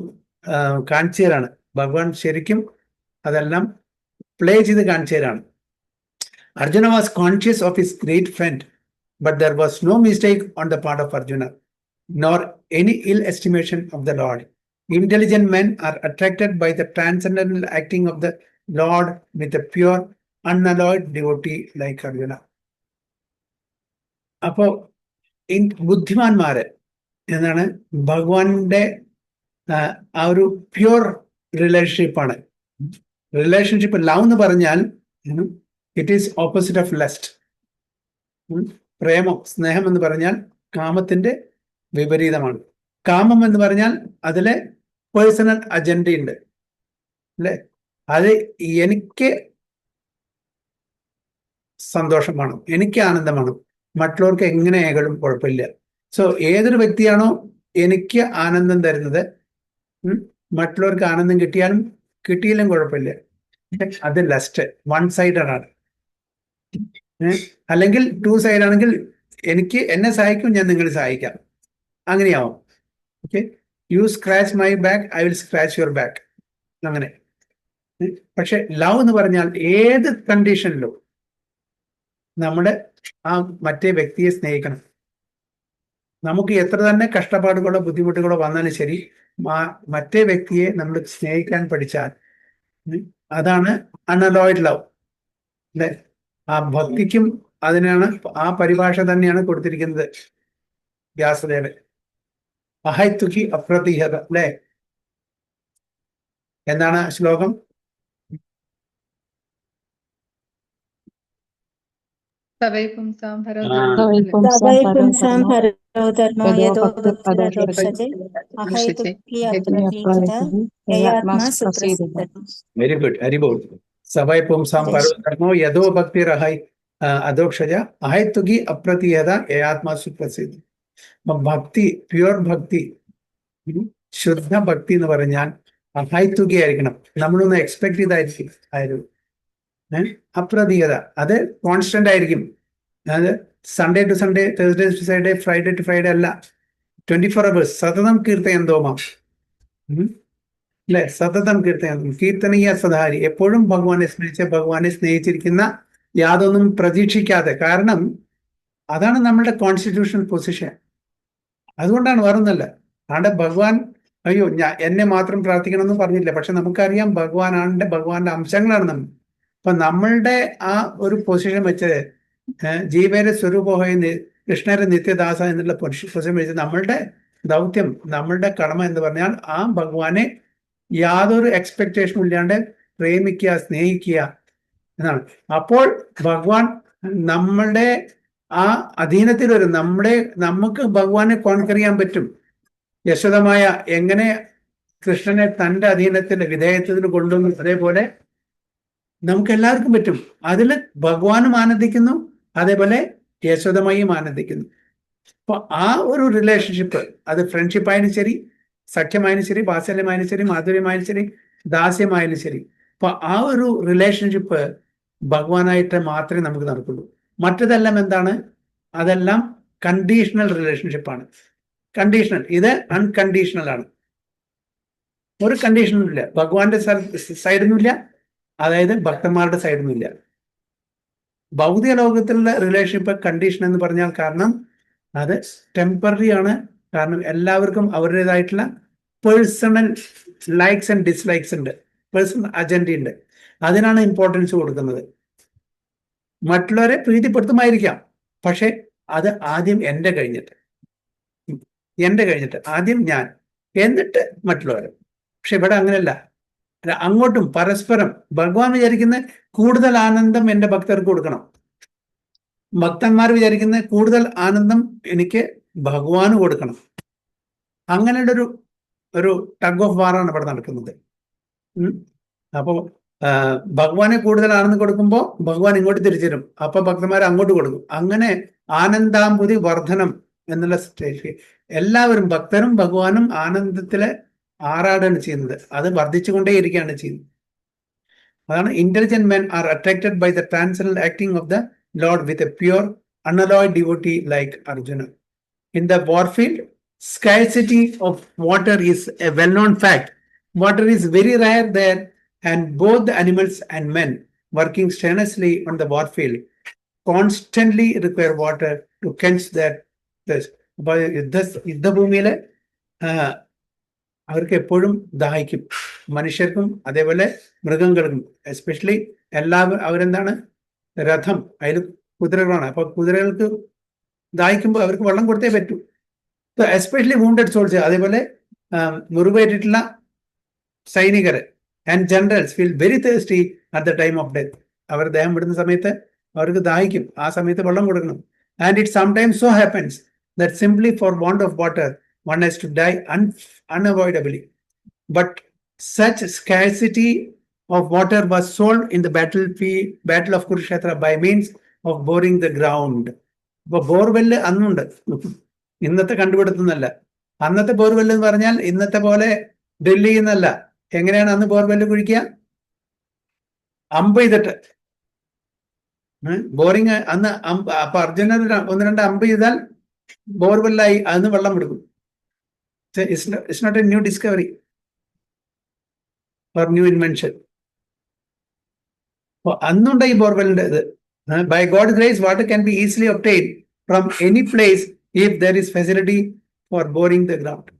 കാണിച്ചു തരാണ്. ഭഗവാൻ ശരിക്കും അതെല്ലാം പ്ലേ ചെയ്ത് കാണിച്ചു തരാണ്. Arjuna was conscious of his great friend, but there was no mistake on the part of Arjuna, nor any ill estimation of the Lord. Intelligent men are attracted by the transcendental acting of the Lord with a pure, unalloyed devotee like Arjuna. അപ്പോ ബുദ്ധിമാന്മാര് എന്താണ് ഭഗവാന്റെ ആ ഒരു pure റിലേഷൻഷിപ്പാണ്. Relationship love എന്ന് പറഞ്ഞാൽ it is opposite of lust. പ്രേമം, സ്നേഹം എന്ന് പറഞ്ഞാൽ കാമത്തിന്റെ വിപരീതമാണ്. കാമം എന്ന് പറഞ്ഞാൽ അതിലെ പേഴ്സണൽ അജണ്ടയുണ്ട് അല്ലെ, അത് എനിക്ക് സന്തോഷമാണ്, എനിക്ക് ആനന്ദമാണ്, മറ്റുള്ളവർക്ക് എങ്ങനെയായാലും കുഴപ്പമില്ല. സോ ഏതൊരു വ്യക്തിയാണോ എനിക്ക് ആനന്ദം തരുന്നത്, മറ്റുള്ളവർക്ക് ആനന്ദം കിട്ടിയാലും കിട്ടിയില്ലും കുഴപ്പമില്ല, അത് ലസ്റ്റ്, വൺ സൈഡഡ് ആണ്. അല്ലെങ്കിൽ ടു സൈഡ് ആണെങ്കിൽ എനിക്ക് എന്നെ സഹായിക്കും, ഞാൻ നിങ്ങളെ സഹായിക്കാം, അങ്ങനെയാവും. Okay, you scratch my back, I will scratch your back, അങ്ങനെ. പക്ഷെ ലവ് എന്ന് പറഞ്ഞാൽ ഏത് കണ്ടീഷനിലും നമ്മുടെ ആ മറ്റേ വ്യക്തിയെ സ്നേഹിക്കണം. നമുക്ക് എത്ര തന്നെ കഷ്ടപ്പാടുകളോ ബുദ്ധിമുട്ടുകളോ വന്നാലും ശരി, മറ്റേ വ്യക്തിയെ നമ്മൾ സ്നേഹിക്കാൻ പഠിച്ചാൽ അതാണ് അൺഅലോയ്ഡ് ലവ് അല്ലെ. ആ ഭക്തിക്കും അതിനാണ് ആ പരിഭാഷ തന്നെയാണ് കൊടുത്തിരിക്കുന്നത് വ്യാസദേവൻ. അഹൈതുകി അപ്രതിഹത അല്ലെ. എന്താണ് ശ്ലോകം? സഭൈ പുംസാം പരോ ആ. सबै पुंसां हरो धर्मो यदो भक्तिरधोक्षते ദൃശ്യത്തെ अहैतुकी अप्रतीयत ययात्मा सुप्रसिद्धः വെരി ഗുഡ്, ഹരിബോൾ. സഭൈ പുംസാം പരോ ധർമ്മോ യഥോ ഭക്തിരഹൈ അധോക്ഷജ അഹൈതുകി അപ്രതീയത ഏയാത്മാ സുപ്രസിദ്ധ. ഭക്തി, പ്യുവർ ഭക്തി, ശുദ്ധ ഭക്തി എന്ന് പറഞ്ഞാൽ അഹൈതുകി ആയിരിക്കണം. നമ്മളൊന്ന് എക്സ്പെക്ട് ചെയ്തായിരിക്കും അപ്രതീയത, അത് കോൺസ്റ്റന്റ് ആയിരിക്കും. അതായത് Sunday to Sunday, Thursday to Sunday, Friday to Friday അല്ല. 24 hours സതതം കീർത്തയന്തോമാം. അല്ലെ, സതതം കീർത്തനീയ സദാരി, എപ്പോഴും ഭഗവാനെ സ്നേഹിച്ചിരിക്കുന്ന, യാതൊന്നും പ്രതീക്ഷിക്കാതെ. കാരണം അതാണ് നമ്മളുടെ കോൺസ്റ്റിറ്റ്യൂഷണൽ പൊസിഷൻ. അതുകൊണ്ടാണ്, വേറൊന്നല്ല. അവിടെ ഭഗവാൻ അയ്യോ എന്നെ മാത്രം പ്രാർത്ഥിക്കണം എന്ന് പറഞ്ഞില്ല. പക്ഷെ നമുക്കറിയാം ഭഗവാന്റെ അംശങ്ങളാണ് നമ്മൾ. അപ്പൊ നമ്മളുടെ ആ ഒരു പൊസിഷൻ വെച്ച് ജീവന്റെ സ്വരൂപമായി കൃഷ്ണരെ നിത്യദാസ എന്നുള്ള പൊസിഷൻ വെച്ച് നമ്മളുടെ ദൗത്യം, നമ്മളുടെ കടമ എന്ന് പറഞ്ഞാൽ ആ ഭഗവാനെ യാതൊരു എക്സ്പെക്ടേഷനും ഇല്ലാണ്ട് പ്രേമിക്കുക, സ്നേഹിക്കുക എന്നാണ്. അപ്പോൾ ഭഗവാൻ നമ്മളുടെ ആ അധീനത്തിൽ വരും. നമുക്ക് ഭഗവാനെ കോൺകർ ചെയ്യാൻ പറ്റും. യശോദമായ എങ്ങനെ കൃഷ്ണനെ തൻ്റെ അധീനത്തിന്റെ വിധേയത്വത്തിന് കൊണ്ടുവന്നു, അതേപോലെ നമുക്ക് എല്ലാവർക്കും പറ്റും. അതിൽ ഭഗവാനും ആനന്ദിക്കുന്നു, അതേപോലെ യശോദമായും ആനന്ദിക്കുന്നു. അപ്പൊ ആ ഒരു റിലേഷൻഷിപ്പ്, അത് ഫ്രണ്ട്ഷിപ്പ് ആയാലും ശരി, സഖ്യമായാലും ശരി, വാത്സല്യമായാലും ശരി, മാധുര്യമായാലും ശരി, ദാസ്യമായാലും ശരി, അപ്പൊ ആ ഒരു റിലേഷൻഷിപ്പ് ഭഗവാനായിട്ട് മാത്രമേ നമുക്ക് നടക്കുള്ളൂ. മറ്റതെല്ലാം എന്താണ്? അതെല്ലാം കണ്ടീഷണൽ റിലേഷൻഷിപ്പാണ്. കണ്ടീഷണൽ, ഇത് അൺകണ്ടീഷണൽ ആണ്. ഒരു കണ്ടീഷനും ഇല്ല, ഭഗവാന്റെ സൈഡിന്നുമില്ല, അതായത് ഭക്തന്മാരുടെ സൈഡിന്നുമില്ല. ഭൗതിക ലോകത്തിലുള്ള റിലേഷൻഷിപ്പ് കണ്ടീഷൻ എന്ന് പറഞ്ഞാൽ കാരണം അത് ടെമ്പററി ആണ്. കാരണം എല്ലാവർക്കും അവരുടേതായിട്ടുള്ള പേഴ്സണൽ ലൈക്സ് ആൻഡ് ഡിസ്ലൈക്സ് ഉണ്ട്, പേഴ്സണൽ അജണ്ട ഉണ്ട്. അതിനാണ് ഇമ്പോർട്ടൻസ് കൊടുക്കുന്നത്. മറ്റുള്ളവരെ പ്രീതിപ്പെടുത്തുമായിരിക്കാം, പക്ഷെ അത് ആദ്യം എൻ്റെ കഴിഞ്ഞിട്ട് ആദ്യം ഞാൻ, എന്നിട്ട് മറ്റുള്ളവർ. പക്ഷെ ഇവിടെ അങ്ങനെയല്ല. അങ്ങോട്ടും പരസ്പരം. ഭഗവാൻ വിചാരിക്കുന്ന കൂടുതൽ ആനന്ദം എൻ്റെ ഭക്തർക്ക് കൊടുക്കണം, ഭക്തന്മാർ വിചാരിക്കുന്ന കൂടുതൽ ആനന്ദം എനിക്ക് ഭഗവാന് കൊടുക്കണം. അങ്ങനെയുള്ള ഒരു ടഗ് ഓഫ് വാറാണ് ഇവിടെ നടക്കുന്നത്. അപ്പോ ഭഗവാനെ കൂടുതൽ ആനന്ദം കൊടുക്കുമ്പോൾ ഭഗവാൻ ഇങ്ങോട്ട് തിരിച്ചു തരും, അപ്പൊ ഭക്തന്മാർ അങ്ങോട്ട് കൊടുക്കും. അങ്ങനെ ആനന്ദാംബുതി വർധനം എന്നുള്ള സ്റ്റേജ് എല്ലാവരും, ഭക്തരും ഭഗവാനും ആനന്ദത്തിലെ ആറാടാണ് ചെയ്യുന്നത്. അത് വർദ്ധിച്ചുകൊണ്ടേയിരിക്കുകയാണ് ചെയ്യുന്നത്. അതാണ് intelligent men are attracted by the transcendental acting of the Lord with a pure, unalloyed devotee like Arjuna. In the warfield, scarcity of water is a well-known fact. Water is very rare there, and both the animals and men working strenuously on the warfield constantly require water to quench their thirst. അപ്പോൾ യുദ്ധഭൂമിയില് അവർക്ക് എപ്പോഴും ദാഹിക്കും, മനുഷ്യർക്കും അതേപോലെ മൃഗങ്ങൾക്കും. Especially അവരെന്താണ്, രഥം, അതിൽ കുതിരകളാണ്. അപ്പൊ കുതിരകൾക്ക് ദാഹിക്കുമ്പോൾ അവർക്ക് വെള്ളം കൊടുത്തേ പറ്റൂ. എസ്പെഷ്യലി വൂണ്ടഡ് സോൾജേഴ്സ്, അതേപോലെ മുറിവേറ്റിട്ടുള്ള സൈനികര് and generals feel very thirsty at the time of death. അവർ ദേഹം വിടുന്ന സമയത്ത് അവർക്ക് ദാഹിക്കും, ആ സമയത്ത് വെള്ളം കൊടുക്കണം. And it sometimes so happens that simply for want of water one has to die unavoidably. But such scarcity of water was solved in the battle of Kurukshetra by means of boring the ground. അപ്പോൾ borewell അന്നുണ്ട്, ഇന്നത്തെ കണ്ടുപിടുത്തുന്നല്ല. അന്നത്തെ borewell എന്ന് പറഞ്ഞാൽ ഇന്നത്തെ പോലെ drill ചെയ്യുന്നല്ല. എങ്ങനെയാണ് അന്ന് borewell കുഴിക്കുക? അമ്പ് ചെയ്തിട്ട് ബോറിങ്. അന്ന് അപ്പൊ അർജുനൻ 1-2 അമ്പ് ചെയ്താൽ ബോർവെല്ലായി, അതിന് വെള്ളം എടുക്കും. It's not a new discovery or new invention. അപ്പൊ അന്നുണ്ട് ഈ ബോർവെല്ലിന്റെ ഇത്. By God grace water can be easily obtain from any place if there is facility for boring the ground.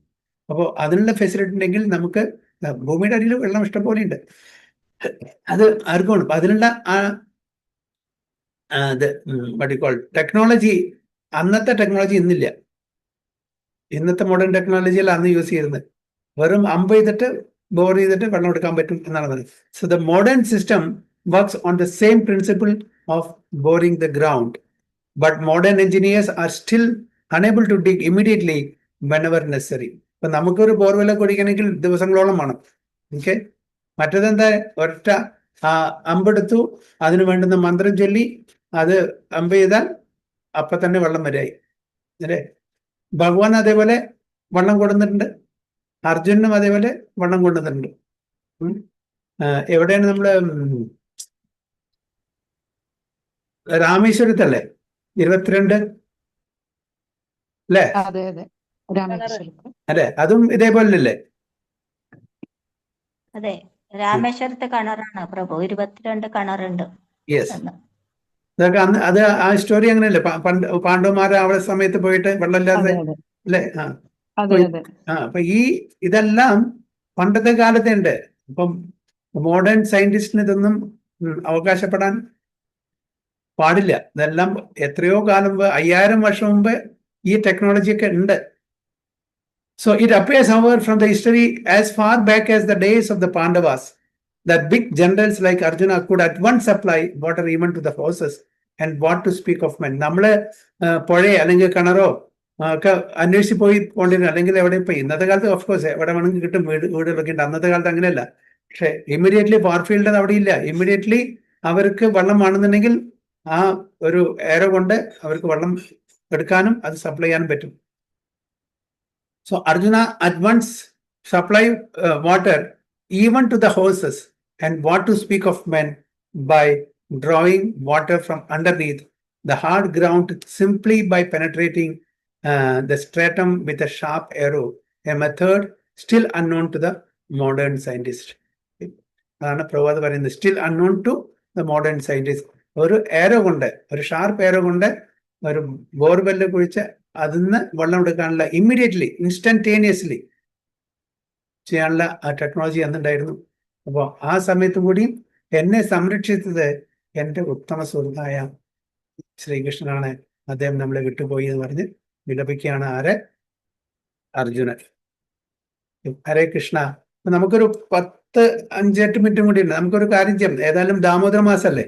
അപ്പോൾ അതിനുള്ള ഫെസിലിറ്റി ഉണ്ടെങ്കിൽ നമുക്ക് ഭൂമിയുടെ അടിയിൽ വെള്ളം ഇഷ്ടം പോലെ ഉണ്ട്. അത് ആർക്കും ഉണ്ട്. അപ്പൊ അതിനുള്ള ടെക്നോളജി, അന്നത്തെ ടെക്നോളജി ഇന്നില്ല. ഇന്നത്തെ മോഡേൺ ടെക്നോളജിയിൽ അന്ന് യൂസ് ചെയ്യുന്നത് വെറും അമ്പ് ചെയ്തിട്ട് ബോർ ചെയ്തിട്ട് വെള്ളം എടുക്കാൻ പറ്റും എന്നാണ് പറയുന്നത്. So the modern system works on the same principle of boring the ground but modern engineers are still unable to dig immediately whenever necessary. ഇപ്പൊ നമുക്കൊരു ബോർവെല്ലൊക്കെ കുടിക്കണമെങ്കിൽ ദിവസങ്ങളോളം വേണം. ഓക്കെ, മറ്റേതെന്താ, ഒരൊറ്റ അമ്പെടുത്തു, അതിന് വേണ്ടുന്ന മന്ത്രം ചൊല്ലി അത് അമ്പ് ചെയ്താൽ അപ്പൊ തന്നെ വെള്ളം വരെയായി അല്ലേ. ഭഗവാൻ അതേപോലെ വെള്ളം കൊടുത്തിട്ടുണ്ട്, അർജുനും അതേപോലെ വെള്ളം കൊണ്ടുവന്നിട്ടുണ്ട്. എവിടെയാണ് നമ്മള് രാമേശ്വരത്തല്ലേ 22 അല്ലേ? അതെ അതെ, രാമേശ്വരത്ത്. അല്ലെ, അതും ഇതേപോലല്ലേ? അതെ, രാമേശ്വരത്തെ കിണറാണ് പ്രഭു, 22 കിണറുണ്ട്. യെസ്, അതൊക്കെ അന്ന് അത് ആ സ്റ്റോറി അങ്ങനെയല്ലേ, പണ്ട് പാണ്ഡവന്മാരെ അവിടെ സമയത്ത് പോയിട്ട് വെള്ളമില്ലാതെ അതെ അതെ അല്ലേ? അതെ അതെ. അപ്പൊ ഇതെല്ലാം പണ്ടത്തെ കാലത്തെ ഉണ്ട്. അപ്പം മോഡേൺ സയന്റിസ്റ്റിന് ഇതൊന്നും അവകാശപ്പെടാൻ പാടില്ല. ഇതെല്ലാം എത്രയോ കാലം മുമ്പ്, 5000 വർഷം മുമ്പ് ഈ ടെക്നോളജി ഒക്കെ ഉണ്ട്. So it appears, however, from the history as far back as the days of the Pandavas, that big generals like Arjuna could at once supply water even to the horses, and what to speak of men. നമ്മള് പുഴയോ അല്ലെങ്കിൽ കിണറോ ഒക്കെ അന്വേഷിച്ച് പോയി പോണ്ടിരുന്നു, അല്ലെങ്കിൽ എവിടെ പോയി. ഇന്നത്തെ കാലത്ത് ഓഫ് കോഴ്സ് എവിടെ വേണമെങ്കിൽ കിട്ടും, വീടുകളൊക്കെ ഉണ്ട്. അന്നത്തെ കാലത്ത് അങ്ങനെയല്ല. പക്ഷെ ഇമ്മീഡിയറ്റ്ലി ഫാർഫീൽഡ് അവിടെ ഇല്ല. ഇമ്മീഡിയറ്റ്ലി അവർക്ക് വെള്ളം വേണമെന്നുണ്ടെങ്കിൽ ആ ഒരു ഏരോ കൊണ്ട് അവർക്ക് വെള്ളം എടുക്കാനും അത് സപ്ലൈ ചെയ്യാനും പറ്റും. So Arjuna at once supplied water even to the horses, and what to speak of men, by drawing water from underneath the hard ground simply by penetrating the stratum with a sharp arrow, a method still unknown to the modern scientist. അതാണ് പ്രവാദ് പറയുന്നത്, still unknown to the modern scientist. ഒരു arrow കൊണ്ട്, ഒരു sharp arrow കൊണ്ട് ഒരു borewell കുഴിച്ച് അതിന്ന് വെള്ളം എടുക്കാനുള്ള, ഇമ്മീഡിയറ്റ്ലി ഇൻസ്റ്റന്റേനിയസ്ലി ചെയ്യാനുള്ള ആ ടെക്നോളജി അന്നുണ്ടായിരുന്നു. അപ്പോൾ ആ സമയത്തും കൂടി എന്നെ സംരക്ഷിച്ചത് എൻ്റെ ഉത്തമ സുഹൃത്തായ ശ്രീകൃഷ്ണനാണ്. അദ്ദേഹം നമ്മളെ വിട്ടുപോയി എന്ന് പറഞ്ഞ് വിലപിക്കുകയാണ് ആര്? അർജുനൻ. ഹരേ കൃഷ്ണ. നമുക്കൊരു 10-5-8 മിനിറ്റും കൂടി ഉണ്ട്. നമുക്കൊരു കാര്യം ചെയ്യാം. ഏതായാലും ദാമോദര മാസല്ലേ,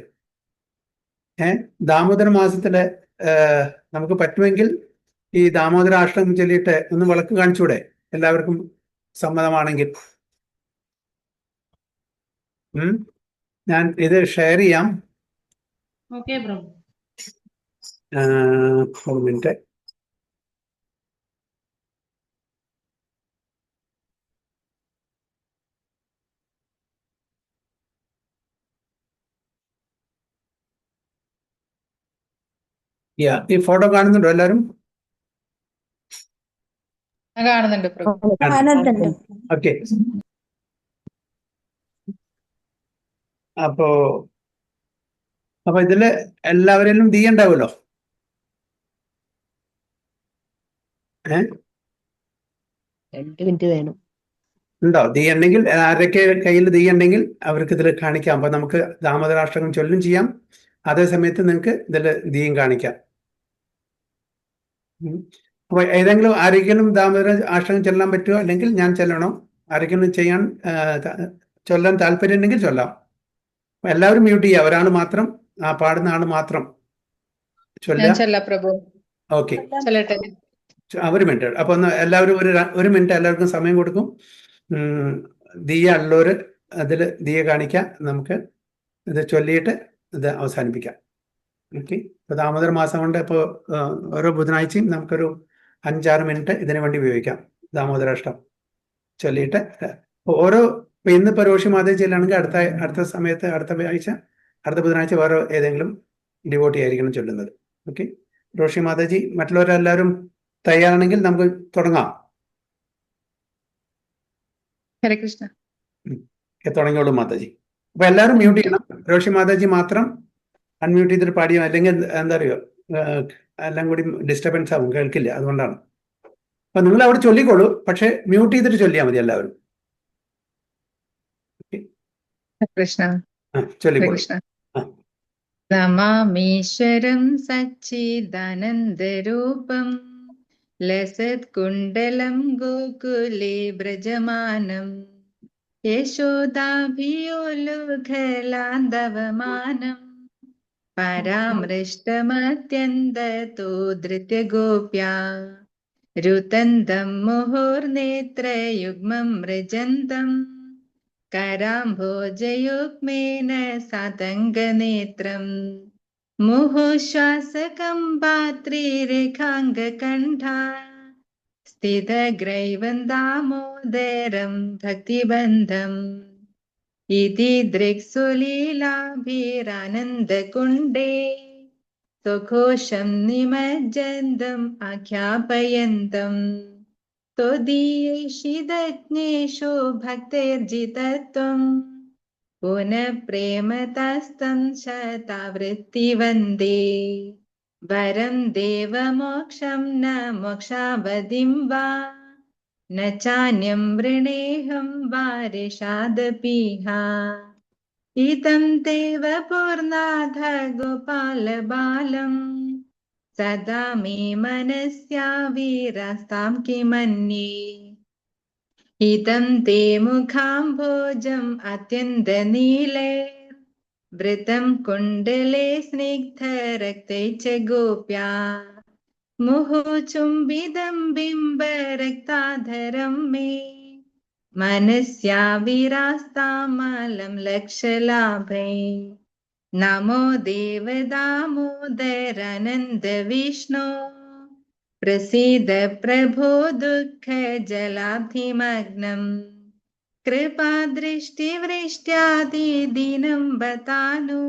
ദാമോദര മാസത്തില് നമുക്ക് പറ്റുമെങ്കിൽ ഈ ദാമോദര അഷ്ടകം ചൊല്ലിയിട്ട് ഒന്ന് വിളക്ക് കാണിച്ചൂടെ? എല്ലാവർക്കും സമ്മതമാണെങ്കിൽ ഞാൻ ഇത് ഷെയർ ചെയ്യാം. ഒരു മിനിറ്റ്. ഈ ഫോട്ടോ കാണുന്നുണ്ടോ എല്ലാവരും? കാണുന്നുണ്ട് പ്രഭു. ആനന്ദുണ്ട്. ഓക്കെ, അപ്പോ ഇതില് എല്ലാവരിലും തീ ഉണ്ടാവുമല്ലോ. 2 മിനിറ്റ് വേണം. ഉണ്ടോ? തീ ഉണ്ടെങ്കിൽ, ആരൊക്കെ കയ്യിൽ തീ ഉണ്ടെങ്കിൽ അവർക്ക് ഇതിൽ കാണിക്കാം. അപ്പൊ നമുക്ക് ദാമോദരാഷ്ടകം ചൊല്ലും ചെയ്യാം, അതേ സമയത്ത് നിങ്ങൾക്ക് ഇതിൽ തീയും കാണിക്കാം. അപ്പൊ ഏതെങ്കിലും ആരെങ്കിലും ദാമോദര അഷ്ടകം ചൊല്ലാൻ പറ്റുമോ? അല്ലെങ്കിൽ ഞാൻ ചൊല്ലണോ? ആരെങ്കിലും ചൊല്ലാൻ താല്പര്യം ഉണ്ടെങ്കിൽ ചൊല്ലാം. എല്ലാവരും മ്യൂട്ട് ചെയ്യുക, ഒരാൾ മാത്രം, ആ പാടുന്ന ആള് മാത്രം ചൊല്ലാം. ഓക്കെ, ഒരു മിനിറ്റ്. അപ്പൊ ഒന്ന് എല്ലാവരും ഒരു മിനിറ്റ് എല്ലാവർക്കും സമയം കൊടുക്കും. ദിയ ഉള്ളവര് അതിൽ ദിയ കാണിക്കാം, നമുക്ക് ഇത് ചൊല്ലിയിട്ട് ഇത് അവസാനിപ്പിക്കാം. ഓക്കെ, ഇപ്പൊ ദാമോദര മാസം കൊണ്ട് ഇപ്പോൾ ഓരോ ബുധനാഴ്ചയും നമുക്കൊരു 5-6 മിനിറ്റ് ഇതിനു വേണ്ടി ഉപയോഗിക്കാം. ദാമോദരാഷ്ടം ചൊല്ലിയിട്ട് ഓരോ, ഇപ്പൊ ഇന്നിപ്പോ രോഷി മാതാജി ചെല്ലാണെങ്കിൽ അടുത്ത സമയത്ത്, അടുത്ത ബുധനാഴ്ച വേറെ ഏതെങ്കിലും ഡിവോട്ടി ആയിരിക്കണം ചൊല്ലുന്നത്. ഓക്കെ, രോഷി മാതാജി മറ്റുള്ളവരെല്ലാവരും തയ്യാറാണെങ്കിൽ നമുക്ക് തുടങ്ങാം. ഹരേ കൃഷ്ണ. തുടങ്ങിയോളൂ മാതാജി. അപ്പൊ എല്ലാവരും മ്യൂട്ട് ചെയ്യണം. രോഷി മാതാജി മാത്രം അൺമ്യൂട്ട് ചെയ്തിട്ട് പാടിയോ, അല്ലെങ്കിൽ എന്താ അറിയോ, എല്ലാം കൂടി ഡിസ്റ്റർബൻസ് ആവും, കേൾക്കില്ല. അതുകൊണ്ടാണ്. അപ്പൊ നിങ്ങൾ അവിടെ ചൊല്ലിക്കോളൂ, പക്ഷെ മ്യൂട്ട് ചെയ്തിട്ട് ചൊല്ലിയാൽ മതി എല്ലാവരും. കൃഷ്ണ. ചൊല്ലിക്കോളൂ. നമാമീശ്വരം സച്ചിദാനന്ദരൂപം ലസത് കുണ്ടലം ഗോകുലേ വ്രജമാനം യശോദാഭിയോലുഘലാന്തവമാനം പരാമൃഷ്ടമത്യന്തतो ധൃത്യഗോപ്യാ രുതന്തം മുഹുർനേത്രയുഗ്മം മൃജന്തം कराम्भोजयुग्मेन सातङ्गनेत्रम् मुहुश्वासकं पात्रीरेखाङ्गकण्ठा स्थितग्रैवन्दामोदरं भक्तिबन्धम् इति दृक्सुलीलाभिरानन्दकुण्डे सुघोषं निमज्जन्तम् आख्यापयन्तम् त्वदीयैषिदज्ञेषु भक्तैर्जितत्वम् पुनः प्रेमतस्तं शतावृत्तिवन्दे वरं देवमोक्षं न मोक्षावधिं वा न चान्यं वृणेऽहं वारिषादपीह इदं देव पूर्णाध गोपालबालम् सदा मे मनस्याविरस्तां किमन्ये इदं ते मुखाम्भोजम् अत्यन्तनीले वृतं कुण्डले स्निग्धरक्ते च गोप्या मुहुचुम्बितं बिम्बरक्ताधरं मे मनस्याविरास्तामलं लक्षलाभे नमो देवदामोदरानन्द विष्णो प्रसीद प्रभो दुःखजलाब्धिमग्नम् कृपादृष्टिवृष्ट्यादिदीनं बतानु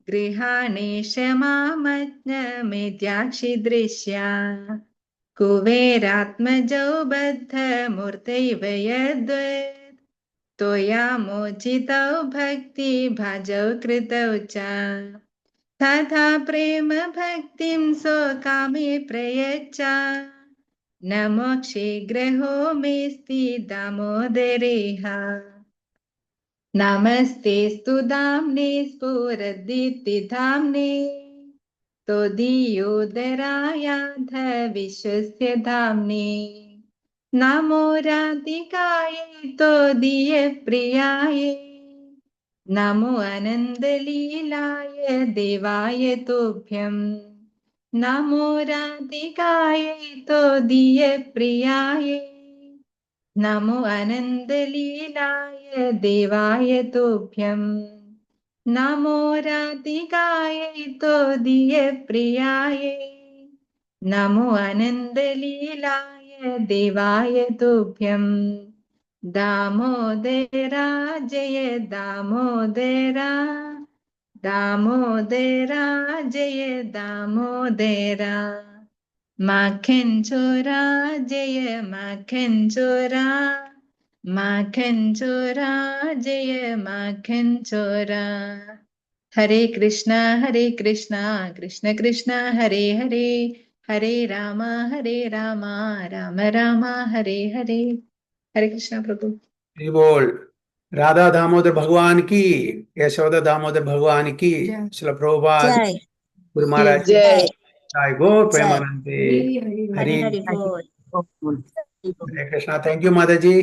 गृहाणेश मामज्ञमेत्याक्षिदृश्या कुबेरात्मजौ बद्धमूर्तैव यद्वत् त्वया मोचितौ भक्तिभाजौ कृतौ च तथा प्रेम भक्तिं स्वकामे प्रयच्छ न मोक्षे ग्रहो मेऽस्ति दामोदरेह नमस्तेऽस्तु धाम्ने स्फुरदीप्तिधाम्ने त्वदीयोदरायाध विश्वस्य धाम्ने नमो राधिकायै त्वदीयप्रियायै नमो आनन्दलीलाय देवाय तुभ्यं नमो राधिकायै त्वदीयप्रियायै नमो आनन्दलीलाय देवाय तुभ्यं नमो राधिकायै त्वदीयप्रियायै नमो आनन्दलीलाय देवाय तुभ्यं दामोदरा जय दामोदरा दामोदरा जय दामोदरा माखन चोरा जय माखन चोरा माखन चोरा जय माखन चोरा हरे कृष्णा कृष्ण कृष्ण हरे हरे हरे राम राम राम हरे हरे हरे कृष्ण प्रभु बोल राधा दामोदर भगवान की, यशोदा दामोदर भगवान की, श्रील प्रभुपाद जय गुरु महाराज की जय जय। बोल जय प्रेमानंदे हरि हरि हरि बोल हरे कृष्णा. Thank you മാതാജി.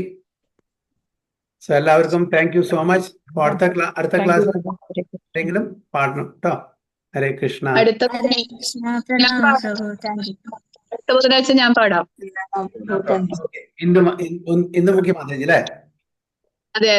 സോ എല്ലാവർക്കും താങ്ക് യു സോ മച്ച്. അടുത്ത ക്ലാസ് എന്തെങ്കിലും പാടണം കേട്ടോ. ഹരേ കൃഷ്ണ. അടുത്ത हरे कृष्णा प्रणाम प्रभु थैंक यू അടുത്ത ബുധനാഴ്ച ഞാൻ പാടാം. थैंक यू ഇന്ന് മുഖ്യ മാതാജി അല്ലേ? അതെ